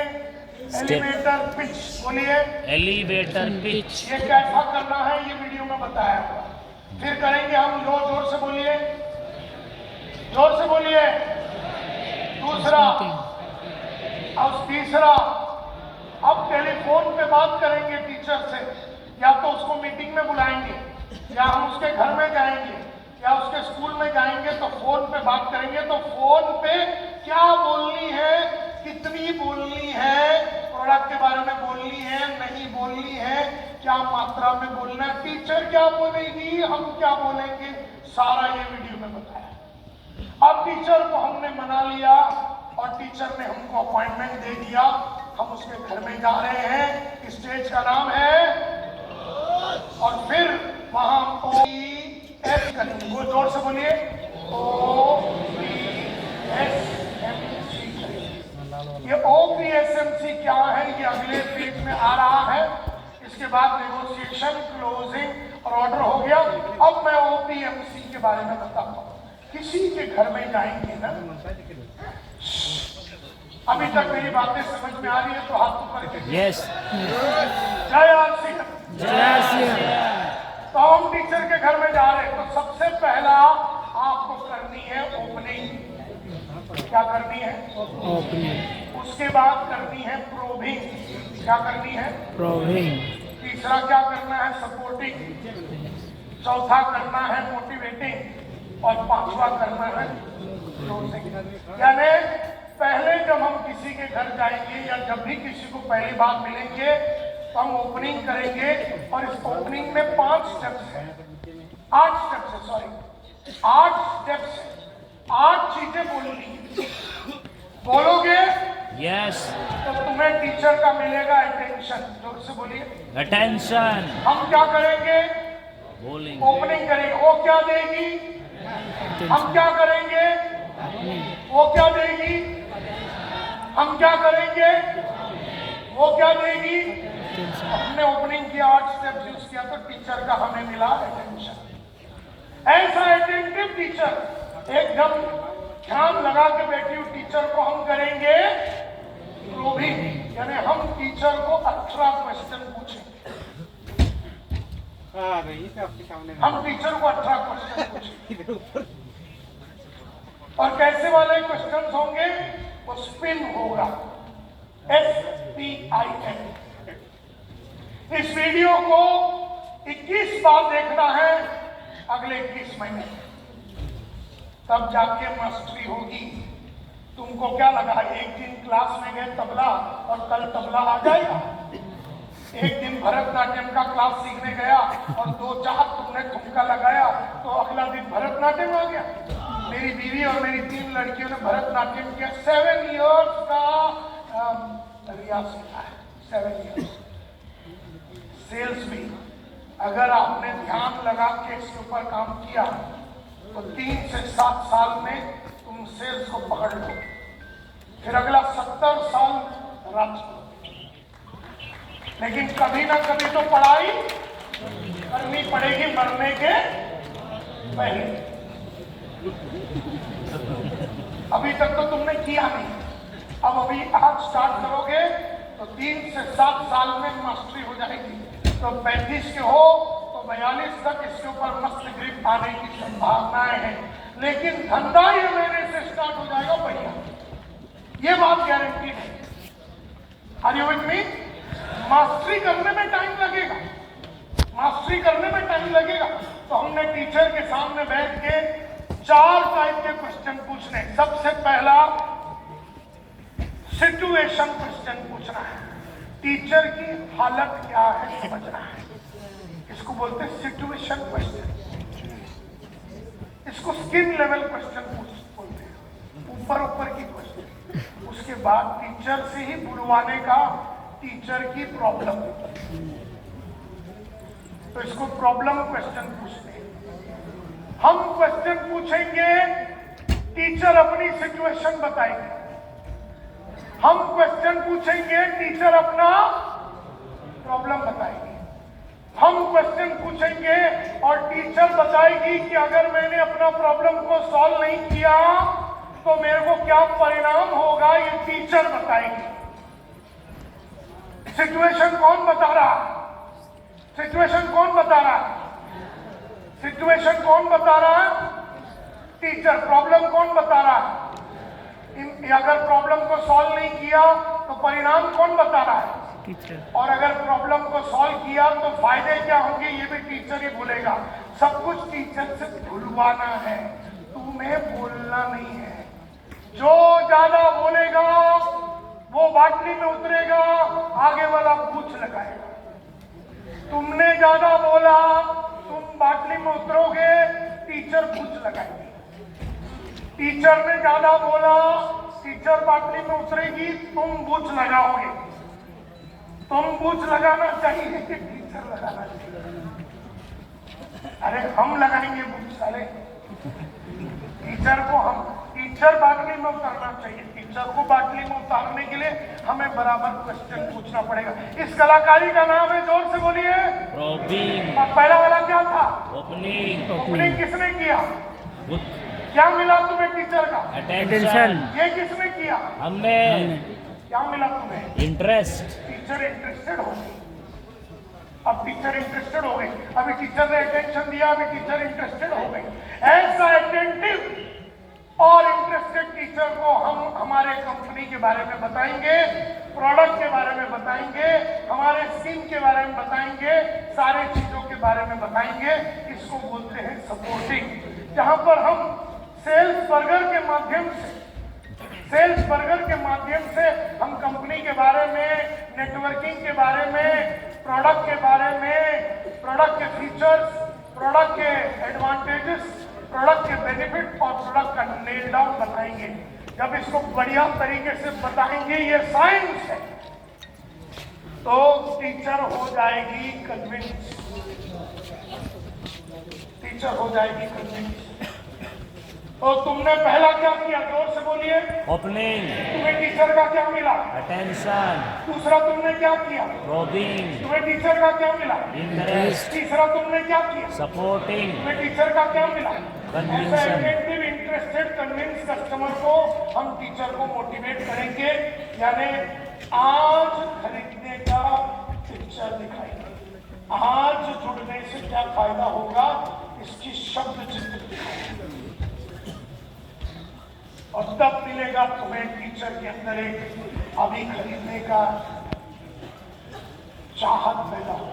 एलिवेटर पिच। बोलिए एलिवेटर पिच। ये कैसा करना है ये वीडियो में बताया हुआ। फिर करेंगे हम, जोर से बोलिए, जोर से बोलिए। दूसरा और तीसरा, अब टेलीफोन पे बात करेंगे टीचर से, या तो उसको मीटिंग में बुलाएंगे, या हम उसके घर में जाएंगे, या उसके स्कूल में जाएंगे तो फोन पे बात करेंगे, तो फोन पे क्या बोलनी है, कितनी बोलनी है, प्रोडक्ट के बारे में बोलनी है, नहीं बोलनी है, क्या मात्रा में बोलना है, टीचर क्या बोलेगी, हम क्या बोलेंगे, सारा ये वीडियो में बताया। अब टीचर को हमने मना लिया और टीचर ने हमको अपॉइंटमेंट दे दिया, हम उसके घर में जा रहे हैं, स्टेज का नाम है, और फिर वहां OPS करेंगे, वो जोर से बोलिए, OPSMC करेंगे। ये OPSMC क्या है, ये अगले पेज में आ रहा है। इसके बाद नेगोशिएशन, क्लोजिंग और ऑर्डर हो गया। अब मैं OPMC के बारे में बताता हूँ। किसी के घर में जाएंगे ना, अभी तक मेरी बातें समझ में आ रही है तो हाथ ऊपर कीजिए। यस। जय आरसी। जय श्री तो हम टीचर के घर में जा रहे हैं, तो सबसे पहला आपको करनी है ओपनिंग। क्या करनी है? ओपनिंग। उसके बाद करनी है प्रोबिंग। क्या करनी है? प्रोबिंग। तीसरा क्या करना है? सपोर्टिंग। चौथा करना है मोटिवेटिंग और पांचवा करना है क्लोजिंग। यानी पहले जब हम किसी के घर जाएंगे या जब भी किसी को पहली बार मिलेंगे तो हम ओपनिंग करेंगे, और इस ओपनिंग में 5 स्टेप्स हैं, 8 स्टेप्स है, सॉरी 8 स्टेप्स है, 8 चीजें बोलनी। बोलोगे यस। तो तुम्हें टीचर का मिलेगा अटेंशन। जोर से बोलिए, अटेंशन। हम क्या करेंगे? बोलेंगे। ओपनिंग करेंगे, वो क्या देगी? हम क्या करेंगे? वो क्या देगी? हम क्या करेंगे? वो क्या देगी? हमने ओपनिंग किया, 8 स्टेप यूज किया, तो टीचर का हमें मिला अटेंशन। ऐसा अटेंटिव टीचर, एकदम ध्यान लगा के बैठी हुई टीचर को हम करेंगे प्रोबिंग, यानी हम टीचर को 18 क्वेश्चन पूछेंगे। हम टीचर को 18 क्वेश्चन पूछेंगे। और कैसे वाले क्वेश्चंस होंगे? वो स्पिन होगा, SPIN। इस वीडियो को 21 बार देखना है अगले 21 महीने, तब जाके मास्टरी होगी। तुमको क्या लगा, एक दिन क्लास में गए तबला और कल तबला आ जाएगा? एक दिन भरतनाट्यम का क्लास सीखने गया और 2-4 तुमने ठुमका लगाया तो अगला दिन भरतनाट्यम आ गया। मेरी बीवी और मेरी 3 लड़कियों ने भरतनाट्यम किया, 7 इयर्स का रियाज सीखा है, 7 इयर्स। सेल्स भी अगर आपने ध्यान लगा के इसके ऊपर काम किया तो 3 से 7 साल में तुम सेल्स को पकड़ लो, फिर अगला 70 साल राज। लेकिन कभी ना कभी तो पढ़ाई करनी पड़ेगी मरने के पहले। अभी तक तो तुमने किया नहीं, अब अभी आज स्टार्ट करोगे तो 3 से 7 साल में मास्टरी हो जाएगी। तो 35 के हो तो 42 तक इसके ऊपर मस्त ग्रिप आने की संभावनाएं हैं। लेकिन धंधा ये महीने से स्टार्ट हो जाएगा भैया, ये बात गारंटी है। Are you with me? Mastery करने में टाइम लगेगा, मास्टरी करने में टाइम लगेगा। तो हमने टीचर के सामने बैठ के 4 टाइप के क्वेश्चन पूछने। सबसे पहला सिचुएशन क्वेश्चन पूछना है, टीचर की हालत क्या है समझना है। इसको बोलते हैं सिचुएशन क्वेश्चन। इसको स्किन लेवल क्वेश्चन बोलते हैं, ऊपर ऊपर की क्वेश्चन। उसके बाद टीचर से ही बुलवाने का, टीचर की प्रॉब्लम, तो इसको प्रॉब्लम क्वेश्चन पूछते हैं। हम क्वेश्चन पूछेंगे, टीचर अपनी सिचुएशन बताएगी। हम क्वेश्चन पूछेंगे, टीचर अपना प्रॉब्लम बताएगी। हम क्वेश्चन पूछेंगे और टीचर बताएगी कि अगर मैंने अपना प्रॉब्लम को सॉल्व नहीं किया तो मेरे को क्या परिणाम होगा, ये टीचर बताएगी। सिचुएशन कौन बता रहा है? सिचुएशन कौन बता रहा है? सिचुएशन कौन बता रहा है? टीचर। प्रॉब्लम कौन बता रहा है? अगर प्रॉब्लम को सॉल्व नहीं किया तो परिणाम कौन बता रहा है? टीचर। और अगर प्रॉब्लम को सॉल्व किया तो फायदे क्या होंगे ये भी टीचर ही बोलेगा। सब कुछ टीचर से भुलवाना है, तुम्हें बोलना नहीं है। जो ज्यादा बोलेगा वो बाटली में उतरेगा, आगे वाला पूछ लगाएगा। तुमने ज्यादा बोला, तुम बाटली में उतरोगे, टीचर पूछ लगाएगी। टीचर ने ज्यादा बोला, टीचर बाटली में उतरेगी, तुम पूछ लगाओगे। तुम पूछ लगाना चाहिए कि टीचर लगाना चाहिए? अरे हम लगाएंगे पूछ साले। टीचर बाटली में उतारना चाहिए। टीचर को बाटली में उतारने के लिए हमें बराबर क्वेश्चन पूछना पड़ेगा। इस कलाकारी का नाम है, जोर से बोलिए, रॉबिंग। और पहला वाला क्या था? ओपनिंग। ओपनिंग किसने किया? क्या मिला तुम्हें टीचर का? अटेंशन। ये किसने किया? हमने। क्या मिला तुम्हें? इंटरेस्ट। टीचर इंटरेस्टेड हो गई। अब टीचर इंटरेस्टेड हो गई। अभी टीचर ने अटेंशन दिया, अभी टीचर इंटरेस्टेड हो गई। ऐसा अटेंटिव और इंटरेस्टेड टीचर को हम हमारे कंपनी के बारे में बताएंगे, प्रोडक्ट के बारे में बताएंगे, हमारे स्कीम के बारे में बताएंगे, सारे चीजों के बारे में बताएंगे। इसको बोलते हैं सपोर्टिंग। जहां पर हम सेल्स बर्गर के माध्यम से हम कंपनी के बारे में, नेटवर्किंग के बारे में, प्रोडक्ट के बारे में, प्रोडक्ट के फीचर्स, प्रोडक्ट के एडवांटेजेस, प्रोडक्ट के बेनिफिट और प्रोडक्ट का नेल डाउन बताएंगे। जब इसको बढ़िया तरीके से बताएंगे, ये साइंस है, तो टीचर हो जाएगी कन्विंस। टीचर हो जाएगी कन्विंस। तो तुमने पहला क्या किया? जोर से बोलिए। ओपनिंग। तुम्हें टीचर का क्या मिला? अटेंशन। दूसरा तुमने क्या किया? रॉबिंग। तुम्हें टीचर का क्या मिला? इंटरेस्ट। तीसरा तुमने क्या किया? सपोर्टिंग। तुम्हें टीचर का क्या मिला? कन्विंसन। इंटरेस्टेड कन्विंस कस्टमर को हम टीचर को मोटिवेट करेंगे, यानी आज खरीदने का पिक्चर दिखाएंगे। आज जुड़ने से क्या फायदा होगा, इसकी शब्द चित्र दिखाएंगे। और तब मिलेगा तुम्हें टीचर के अंदर एक अभी खरीदने का चाहत पैदा हो।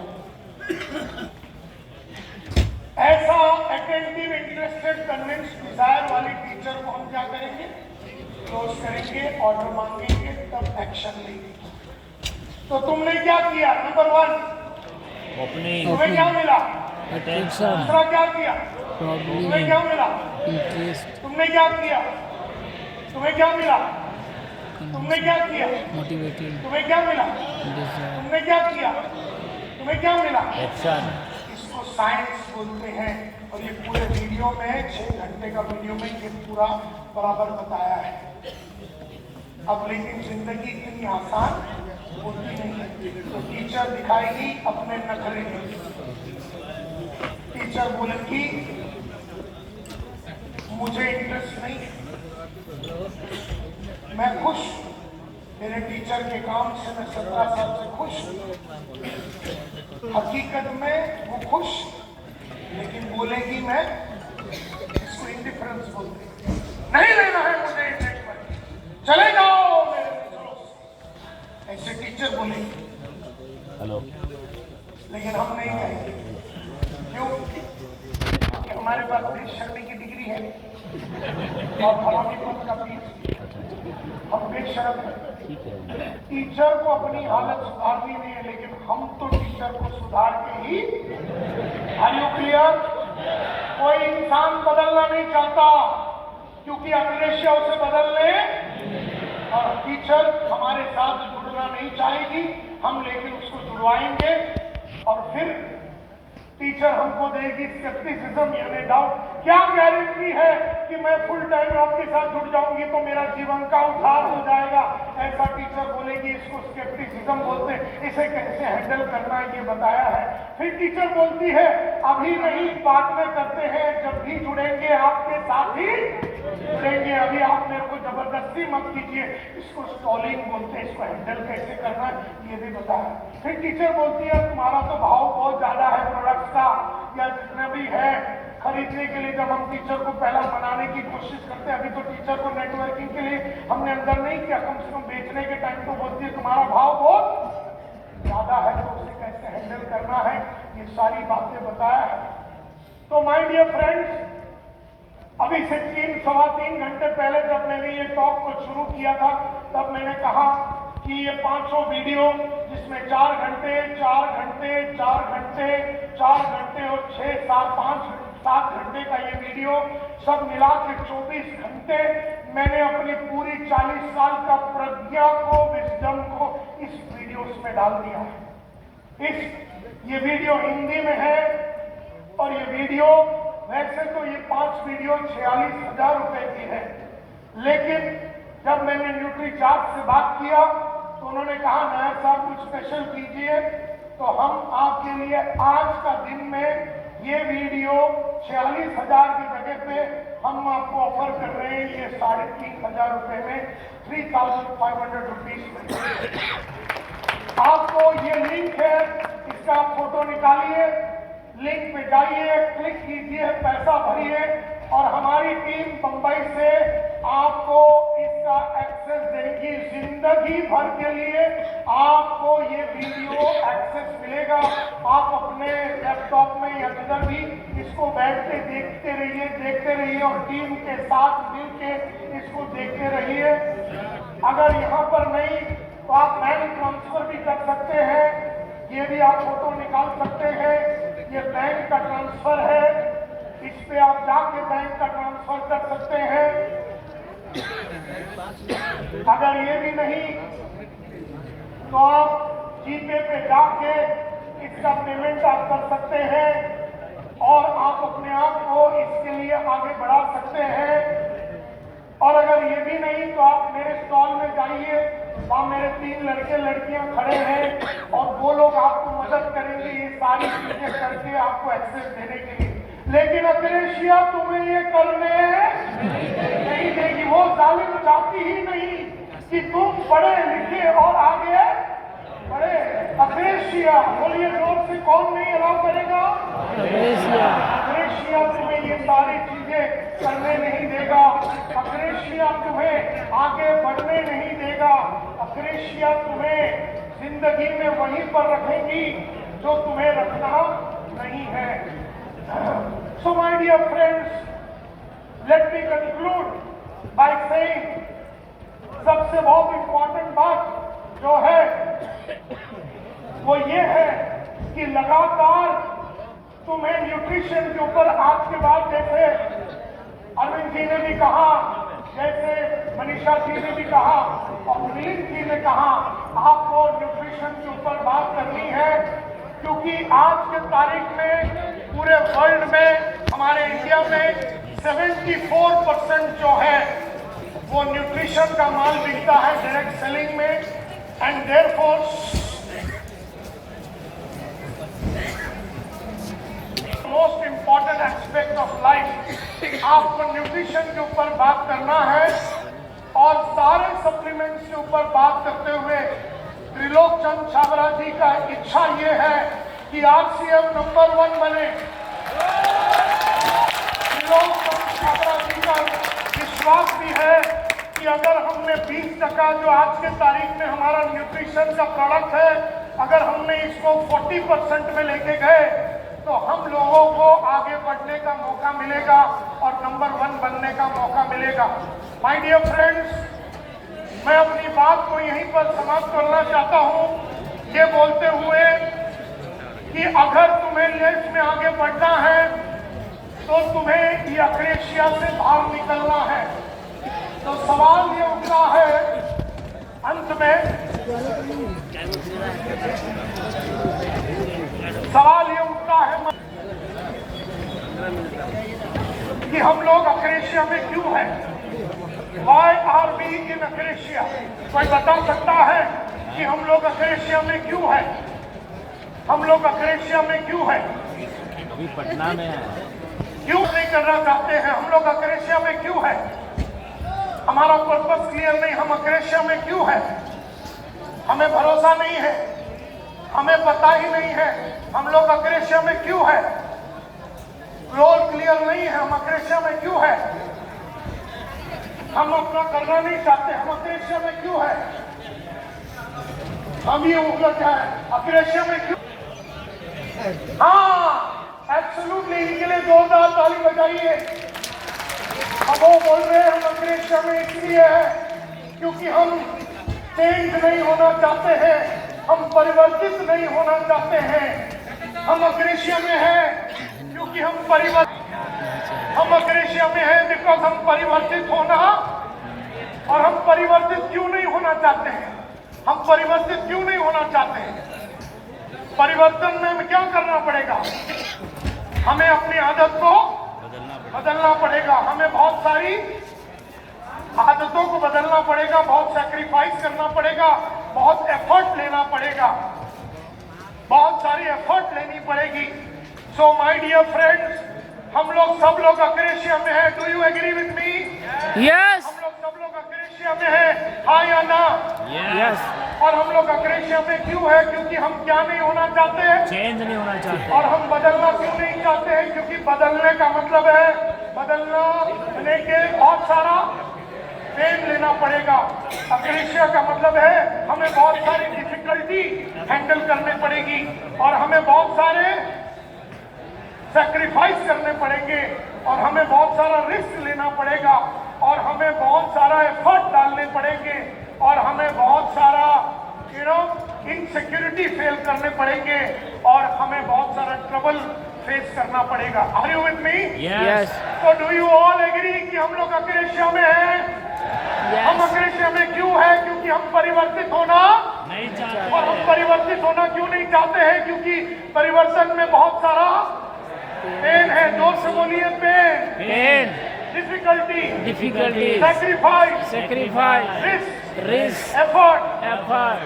ऐसा अटेंटिव, इंटरेस्टेड, कन्विंस, डिजायर वाली टीचर को हम क्या करेंगे? क्लोज करेंगे, ऑर्डर मांगेंगे, तब एक्शन लेंगे। तो तुमने क्या किया? Number 1 opening. तुम्हें क्या मिला? अटेंशन। दूसरा क्या किया? तुम्हें क्या मिला? इंटरेस्ट। तुमने क्या किया? तुम्हें क्या मिला? तुमने क्या किया? मोटिवेटेड। तुम्हें क्या मिला? तुमने क्या किया? तुम्हें क्या मिला? एक्शन। इसको साइंस बोलते हैं। और ये पूरे वीडियो में 6 घंटे का वीडियो में ये पूरा बराबर बताया है। अब लेकिन जिंदगी इतनी आसान होती नहीं है। तो टीचर दिखाएगी अपने नखरे। टीचर बोलेगी मुझे इंटरेस्ट नहीं है, मैं खुश, मेरे टीचर के काम से मैं 17 साल से खुश हूँ। हकीकत में वो खुश, लेकिन बोलेगी मैं, इसको इंडिफरेंस बोलते हैं, नहीं लेना है मुझे इंडिफरेंस, चले जाओ मेरे मित्रों से। ऐसे टीचर बोलेगी। हेलो। लेकिन हम नहीं कहेंगे। क्यों? क्योंकि हमारे पास बेशर्मी की डिग्री है और फलानी पद का फीस। हम बेशर्म हैं। टीचर को अपनी हालत सुधारनी नहीं है, लेकिन हम तो टीचर को सुधार के ही। Are you clear? कोई इंसान बदलना नहीं चाहता, क्योंकि अग्रेसिया उसे बदलने, और टीचर हमारे साथ जुड़ना नहीं चाहेगी। हम लेकिन उसको जुड़वाएंगे, और फिर टीचर हमको देगी स्केप्टिसिज्म, यानी डाउट। क्या गारंटी है कि मैं फुल टाइम आपके साथ जुड़ जाऊंगी तो मेरा जीवन का उद्धार हो जाएगा? ऐसा टीचर बोलेगी। इसको स्केप्टिसिज्म बोलते हैं। इसे कैसे हैंडल करना है ये बताया है। फिर टीचर बोलती है अभी नहीं, बाद में करते हैं, जब भी जुड़ेंगे आपके साथ ही जुड़ेंगे, अभी आप मेरे को जबरदस्ती मत कीजिए। इसको स्टॉलिंग बोलते हैं। इसको हैंडल कैसे करना है ये भी बताया। फिर टीचर बोलती है तुम्हारा तो भाव बहुत ज्यादा है प्रोडक्ट्स का, या जितना भी है खरीदने के लिए जब हम टीचर को पहला बनाने की कोशिश करते हैं, अभी तो टीचर को नेटवर्किंग के लिए हमने अंदर नहीं किया, कम से कम बेचने के टाइम तो बोलती है तुम्हारा भाव बहुत ज्यादा है, तो उसे कैसे हैंडल करना है, ये सारी बातें बताया है। तो माय डियर फ्रेंड्स, अभी से 3-3.25 घंटे पहले जब मैंने ये टॉक को शुरू किया था, तब मैंने कहा कि ये 500 वीडियो, जिसमें 4 घंटे, 4 घंटे, 4 घंटे, 4 घंटे और 6-7 घंटे का ये वीडियो, सब मिला के 24 घंटे मैंने अपनी पूरी 40 साल का प्रज्ञा को, विजडम को इस वीडियोस में डाल दिया है। ये वीडियो हिंदी में है और ये वीडियो, वैसे तो ये 5 वीडियो 46,000 रुपए की है, लेकिन जब मैंने न्यूट्रीचार्ज से बात किया तो उन्होंने कहा नायर साहब कुछ स्पेशल कीजिए, तो हम आपके लिए आज का दिन में ये वीडियो 46,000 की जगह पे हम आपको ऑफर कर रहे हैं ये 3,500 रुपए में, 3,500 रुपीज में। आपको ये लिंक है, इसका आप फोटो निकालिए, लिंक पे जाइए, क्लिक कीजिए, पैसा भरिए और हमारी टीम बंबई से आपको इसका एक्सेस देगी। जिंदगी भर के लिए आपको ये वीडियो एक्सेस मिलेगा। आप अपने लैपटॉप में या जिधर भी इसको बैठ के देखते रहिए और टीम के साथ मिलके इसको देखते रहिए। अगर यहाँ पर नहीं तो आप बैंक ट्रांसफर भी कर सकते हैं, ये भी आप फोटो निकाल सकते हैं, ये बैंक का ट्रांसफर है, इस पे आप जाके बैंक का ट्रांसफर कर सकते हैं। अगर ये भी नहीं तो आप जीपे पे जाके इसका पेमेंट आप कर सकते हैं और आप अपने आप को इसके लिए आगे बढ़ा सकते हैं। और अगर ये भी नहीं तो आप मेरे स्टॉल में जाइए, वहाँ मेरे 3 लड़के लड़कियां खड़े हैं और वो लोग आपको मदद करेंगे ये सारी चीजें करके आपको एक्सेस देने के लिए। लेकिन अक्रेशिया तुम्हें ये करने नहीं देगी, वो जालिम चाहती ही नहीं कि तुम पढ़े लिखे और आगे बढ़े। अक्रेशिया बोलिए जोर से, कौन नहीं अलाउ करेगा? अक्रेशिया तुम्हें ये सारी चीजें करने नहीं देगा, अक्रेशिया तुम्हें आगे बढ़ने नहीं देगा, अक्रेशिया तुम्हें जिंदगी में वहीं पर रखेगी जो तुम्हें रखना नहीं है। So my dear friends, let me conclude by saying, सबसे बहुत इम्पोर्टेंट बात जो है वो ये है कि लगातार तुम्हें न्यूट्रिशन के ऊपर आज के बाद, जैसे अरविंद जी ने भी कहा, जैसे मनीषा जी ने भी कहा और मिलिंद जी ने कहा, आपको न्यूट्रिशन के ऊपर बात करनी है, क्योंकि आज के तारीख में पूरे वर्ल्ड में, हमारे इंडिया में 74% जो है वो न्यूट्रिशन का माल बिकता है डायरेक्ट सेलिंग में। And therefore most important aspect of life, आपको न्यूट्रिशन के ऊपर बात करना है और सारे सप्लीमेंट्स के ऊपर बात करते हुए त्रिलोक चंद छाबरा जी का इच्छा ये है कि RCM नंबर 1 बने। त्रिलोक चंद छाबरा जी का विश्वास भी है कि अगर हमने 20% जो आज के तारीख में हमारा न्यूट्रिशन का प्रोडक्ट है, अगर हमने इसको 40% में लेके गए तो हम लोगों को आगे बढ़ने का मौका मिलेगा और नंबर 1 बनने का मौका मिलेगा। माय डियर फ्रेंड्स, मैं अपनी बात को यहीं पर समाप्त करना चाहता हूं ये बोलते हुए कि अगर तुम्हें लेस में आगे बढ़ना है तो तुम्हें ये अक्रेशिया से बाहर निकलना है। तो सवाल ये उठता है अंत में, सवाल ये उठता है कि हम लोग अक्रेशिया में क्यों हैं? Why are we in अक्रेशिया? कोई बता सकता है कि हम लोग अक्रेशिया में क्यों हैं? हम लोग अक्रेशिया में क्यों हैं? अभी पटना में है। क्यों नहीं करना चाहते हैं? हम लोग अक्रेशिया में क्यों हैं? हमारा पर्पस क्लियर नहीं, हम अक्रेशिया में क्यों हैं? हमें भरोसा नहीं है, हमें पता ही नहीं है हम लोग अक्रेशिया में क्यों हैं। रोल क्लियर नहीं है, हम अक्रेशिया में क्यों है, हम अपना करना नहीं चाहते, हम अक्रेशिया में क्यों है, हम ये उगलत है अक्रेशिया में क्यों। हाँ एब्सोल्युटली, इनके लिए जोरदार ताली बजाइए। अब वो बोल रहे हैं हम अक्रेशिया में इसलिए है क्योंकि हम चेंज नहीं होना चाहते हैं, हम परिवर्तित नहीं होना चाहते हैं। हम अक्रेशिया में हैं क्योंकि हम अक्रेशिया में हैं बिकॉज हम परिवर्तित होना, और हम परिवर्तित क्यों नहीं होना चाहते हैं, हम परिवर्तित क्यों नहीं होना चाहते हैं। परिवर्तन में हमें क्या करना पड़ेगा, हमें अपनी आदत को बदलना पड़ेगा, हमें बहुत सारी आदतों को बदलना पड़ेगा, बहुत सैक्रिफाइस करना पड़ेगा, बहुत एफर्ट लेना पड़ेगा, बहुत सारी एफर्ट लेनी पड़ेगी। सो माय डियर फ्रेंड्स, हम लोग सब लोग अक्रेशिया में हैं। Do you agree with me? Yes. हम लोग सब लोग अक्रेशिया में हैं, हाँ या ना? यस। और हम लोग अक्रेशिया में क्यों है? क्योंकि हम क्या नहीं होना चाहते, चेंज नहीं होना चाहते। और हम बदलना क्यों नहीं चाहते हैं? क्योंकि बदलने का मतलब है बदलने के बहुत सारा पेन लेना पड़ेगा। अक्रेशिया का मतलब है हमें बहुत सारी डिफिकल्टी हैंडल करने पड़ेगी, और हमें बहुत सारे सैक्रिफाइस करने पड़ेंगे, और हमें बहुत सारा रिस्क लेना पड़ेगा, और हमें बहुत सारा एफर्ट डालने पड़ेंगे, और हमें बहुत सारा इनसिक्योरिटी फेल करने पड़ेंगे, और हमें बहुत सारा ट्रबल फेस करना पड़ेगा। Are you with me? Yes. तो डू यू ऑल एग्री कि हम लोग अक्रेशिया में हैं? हम अक्रेशिया में क्यों है? क्योंकि हम परिवर्तित होना नहीं चाहते। और हम परिवर्तित होना क्यों नहीं चाहते हैं? क्योंकि परिवर्तन में बहुत सारा पेन है। जोर से बोलिए, pain, pain, difficulty, sacrifice, risk, effort,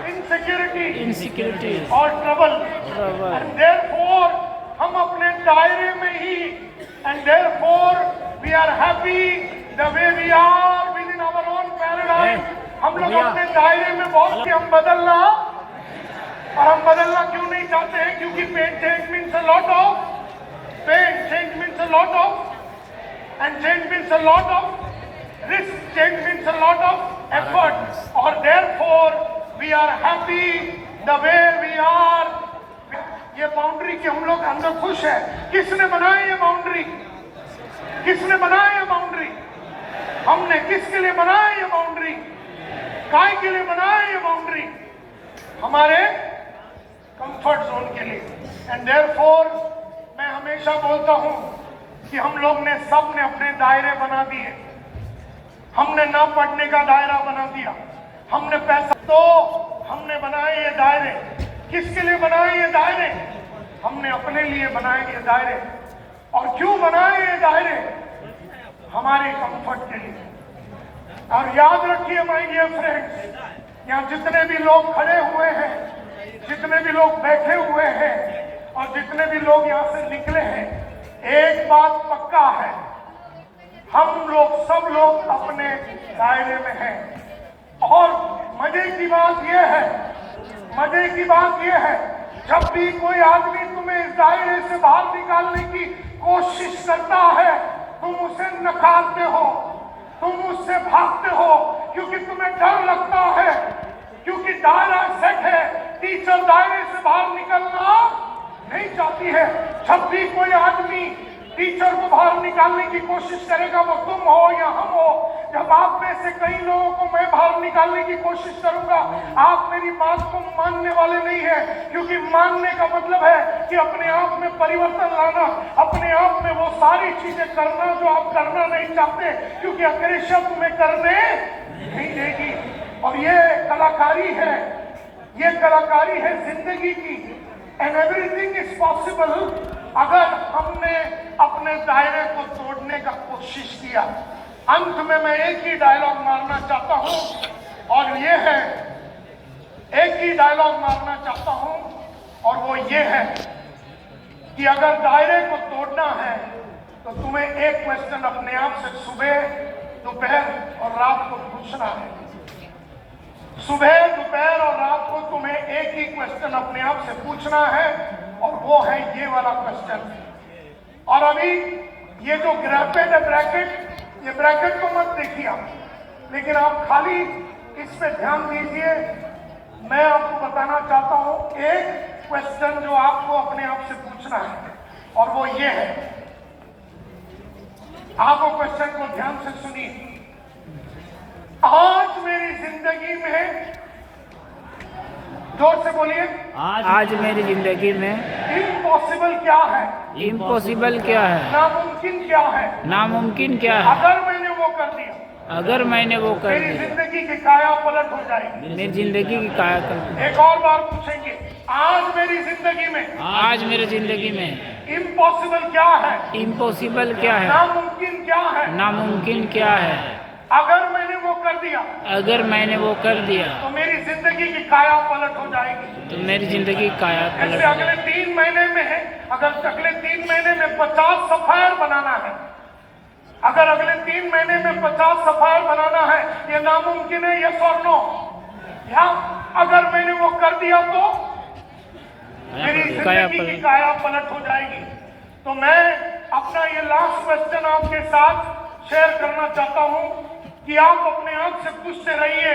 insecurity और ट्रबल। एंड देयरफॉर हम अपने दायरे में ही, and therefore we are happy the way we are within our own paradigm. हम लोग अपने दायरे में बहुत कि हम बदलना, और हम बदलना क्यों नहीं चाहते हैं? क्योंकि pain change means a lot of pain, change means a lot of, and change means a lot of risk, change means a lot of effort, or therefore we are happy the way we are। ये boundary के हम लोग अंदर खुश है। किसने बनाया ये बाउंड्री? किसने बनाया ये बाउंड्री? हमने। किसके लिए बनाया ये बाउंड्री? काय के लिए बनाया ये बाउंड्री? हमारे कंफर्ट जोन के लिए। एंड देयरफॉर मैं हमेशा बोलता हूं कि हम लोग ने सबने अपने दायरे बना दिए। हमने ना पढ़ने का दायरा बना दिया, हमने पैसा, तो हमने बनाए ये दायरे। किसके लिए बनाए ये दायरे? हमने अपने लिए बनाए ये दायरे। और क्यों बनाए ये दायरे? हमारे कंफर्ट के लिए। और याद रखिए माय डियर फ्रेंड्स, यहाँ जितने भी लोग खड़े हुए हैं, जितने भी लोग बैठे हुए हैं, और जितने भी लोग यहाँ से निकले हैं, एक बात पक्का है, हम लोग सब लोग अपने दायरे में हैं। और मजे की बात यह है, जब भी कोई आदमी तुम्हें इस दायरे से बाहर निकालने की कोशिश करता है, तुम उसे नकारते हो, तुम उससे भागते हो, क्योंकि तुम्हें डर लगता है, क्योंकि दायरा सेट है। टीचर दायरे से बाहर निकलना नहीं चाहती है। जब भी कोई आदमी टीचर को बाहर निकालने की कोशिश करेगा, वो तुम हो या हम हो, जब आप में से कई लोगों को मैं बाहर निकालने की कोशिश करूंगा, आप मेरी बात को मानने वाले नहीं है, क्योंकि मानने का मतलब है कि अपने आप में परिवर्तन लाना, अपने आप में वो सारी चीजें करना जो आप करना नहीं चाहते, क्योंकि अक्रेशिया तुम्हें करने नहीं देगी। और ये कलाकारी है जिंदगी की। एंड एवरीथिंग इज पॉसिबल अगर हमने अपने दायरे को तोड़ने का कोशिश किया। अंत में मैं एक ही डायलॉग मारना चाहता हूं, और ये है, एक ही डायलॉग मारना चाहता हूं, और वो ये है कि अगर दायरे को तोड़ना है तो तुम्हें एक क्वेश्चन अपने आप से सुबह, दोपहर और रात को पूछना है। सुबह, दोपहर और रात को तुम्हें एक ही क्वेश्चन अपने आप से पूछना है, और वो है ये वाला क्वेश्चन। और अभी ये जो ग्रेपेड है ब्रैकेट, ये ब्रैकेट को मत देखिए आप, लेकिन आप खाली इस पे ध्यान दीजिए। मैं आपको बताना चाहता हूं एक क्वेश्चन जो आपको अपने आप से पूछना है, और वो ये है, आप वो क्वेश्चन को ध्यान से सुनिए। आज मेरी जिंदगी में, जोर से बोलिए, आज मेरी जिंदगी में इम्पॉसिबल क्या है, इम्पॉसिबल क्या है, नामुमकिन क्या है, नामुमकिन क्या है। अगर मैंने वो कर दिया, अगर मैंने वो कर मेरी दिया, जिंदगी की काया पलट हो जाएगी। मेरी जिंदगी की कायाकल्प। एक और बार पूछेंगे, आज मेरी जिंदगी में, आज मेरी जिंदगी में इम्पॉसिबल क्या है, इम्पॉसिबल क्या है, नामुमकिन क्या है, नामुमकिन क्या है। अगर मैंने वो कर दिया, अगर मैंने वो कर दिया, तो मेरी जिंदगी की काया पलट हो जाएगी। तो मेरी जिंदगी काया ऐसे पलट। अगले 3 महीने में, अगर अगले 3 महीने में 50 सफायर बनाना है, अगर अगले 3 महीने में 50 सफायर बनाना है, ये नामुमकिन है, यस और नो? या अगर मैंने वो कर दिया तो मेरी जिंदगी की काया पलट हो जाएगी। तो मैं अपना ये लास्ट क्वेश्चन आपके साथ शेयर करना चाहता हूं कि आप अपने आप से पूछते रहिए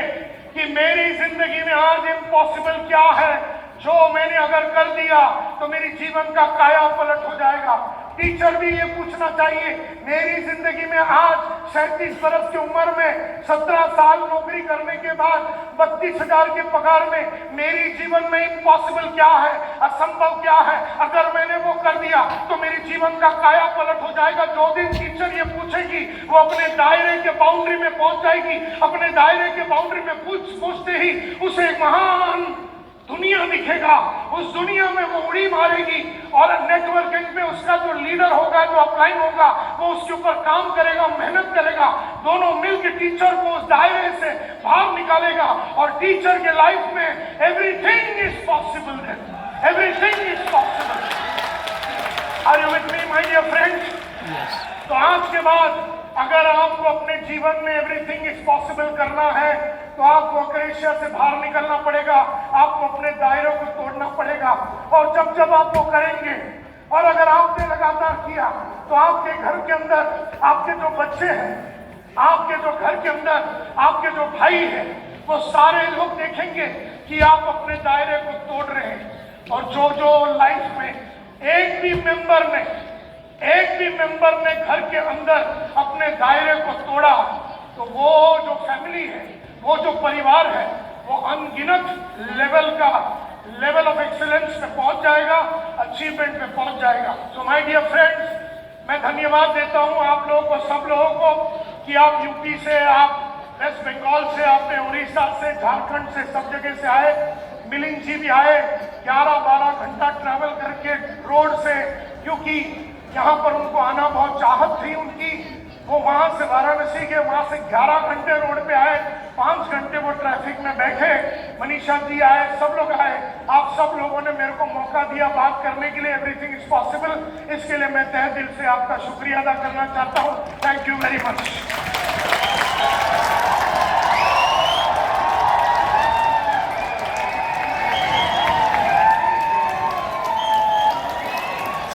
कि मेरी जिंदगी में आज इम्पॉसिबल क्या है, जो मैंने अगर कर दिया तो मेरी जीवन का काया पलट हो जाएगा। टीचर भी ये पूछना चाहिए, मेरी जिंदगी में आज 37 बरस की उम्र में 17 साल नौकरी करने के बाद 32,000 के पगार में मेरी जीवन में इम्पॉसिबल क्या है, असंभव क्या है, अगर मैंने वो कर दिया तो मेरी जीवन का काया पलट हो जाएगा। जो दिन टीचर ये पूछेगी, वो अपने दायरे के बाउंड्री में पहुंच जाएगी। अपने दायरे के बाउंड्री में पूछते ही उसे एक महान दुनिया दिखेगा, उस दुनिया में वो उड़ी मारेगी, और नेटवर्किंग में उसका जो लीडर होगा, जो अपलाइन होगा, वो उसके ऊपर काम करेगा, मेहनत करेगा, दोनों मिलकर टीचर को उस दायरे से बाहर निकालेगा। और टीचर के लाइफ में एवरीथिंग इज पॉसिबल है, everything is possible. Are you with me my dear friends? तो आज के बाद अगर आपको अपने जीवन में एवरीथिंग इज पॉसिबल करना है, तो आपको अक्रेशिया से बाहर निकलना पड़ेगा, आपको अपने दायरों को तोड़ना पड़ेगा। और जब जब आप वो करेंगे, और अगर आपने लगातार किया, तो आपके घर के अंदर आपके जो बच्चे हैं, आपके जो घर के अंदर आपके जो भाई हैं, वो सारे लोग देखेंगे कि आप अपने दायरे को तोड़ रहे हैं। और जो जो लाइफ में एक भी मेंबर ने घर के अंदर अपने दायरे को तोड़ा, तो वो जो फैमिली है, वो जो परिवार है, वो अनगिनत लेवल ऑफ एक्सीलेंस पे पहुंच जाएगा, अचीवमेंट पे पहुंच जाएगा। सो माय डियर फ्रेंड्स, मैं धन्यवाद देता हूं आप लोगों को, सब लोगों को, कि आप यूपी से, आप वेस्ट बंगाल से, आपने उड़ीसा से, झारखंड से, सब जगह से आए। मिलिंद जी भी आए 11-12 घंटा ट्रैवल करके रोड से, क्योंकि यहाँ पर उनको आना बहुत चाहत थी उनकी। वो वहां से वाराणसी के, वहां से 11 घंटे रोड पे आए, 5 घंटे वो ट्रैफिक में बैठे। मनीषा जी आए, सब लोग आए, आप सब लोगों ने मेरे को मौका दिया बात करने के लिए। एवरीथिंग इज पॉसिबल, इसके लिए मैं तहे दिल से आपका शुक्रिया अदा करना चाहता हूँ। Thank you very much.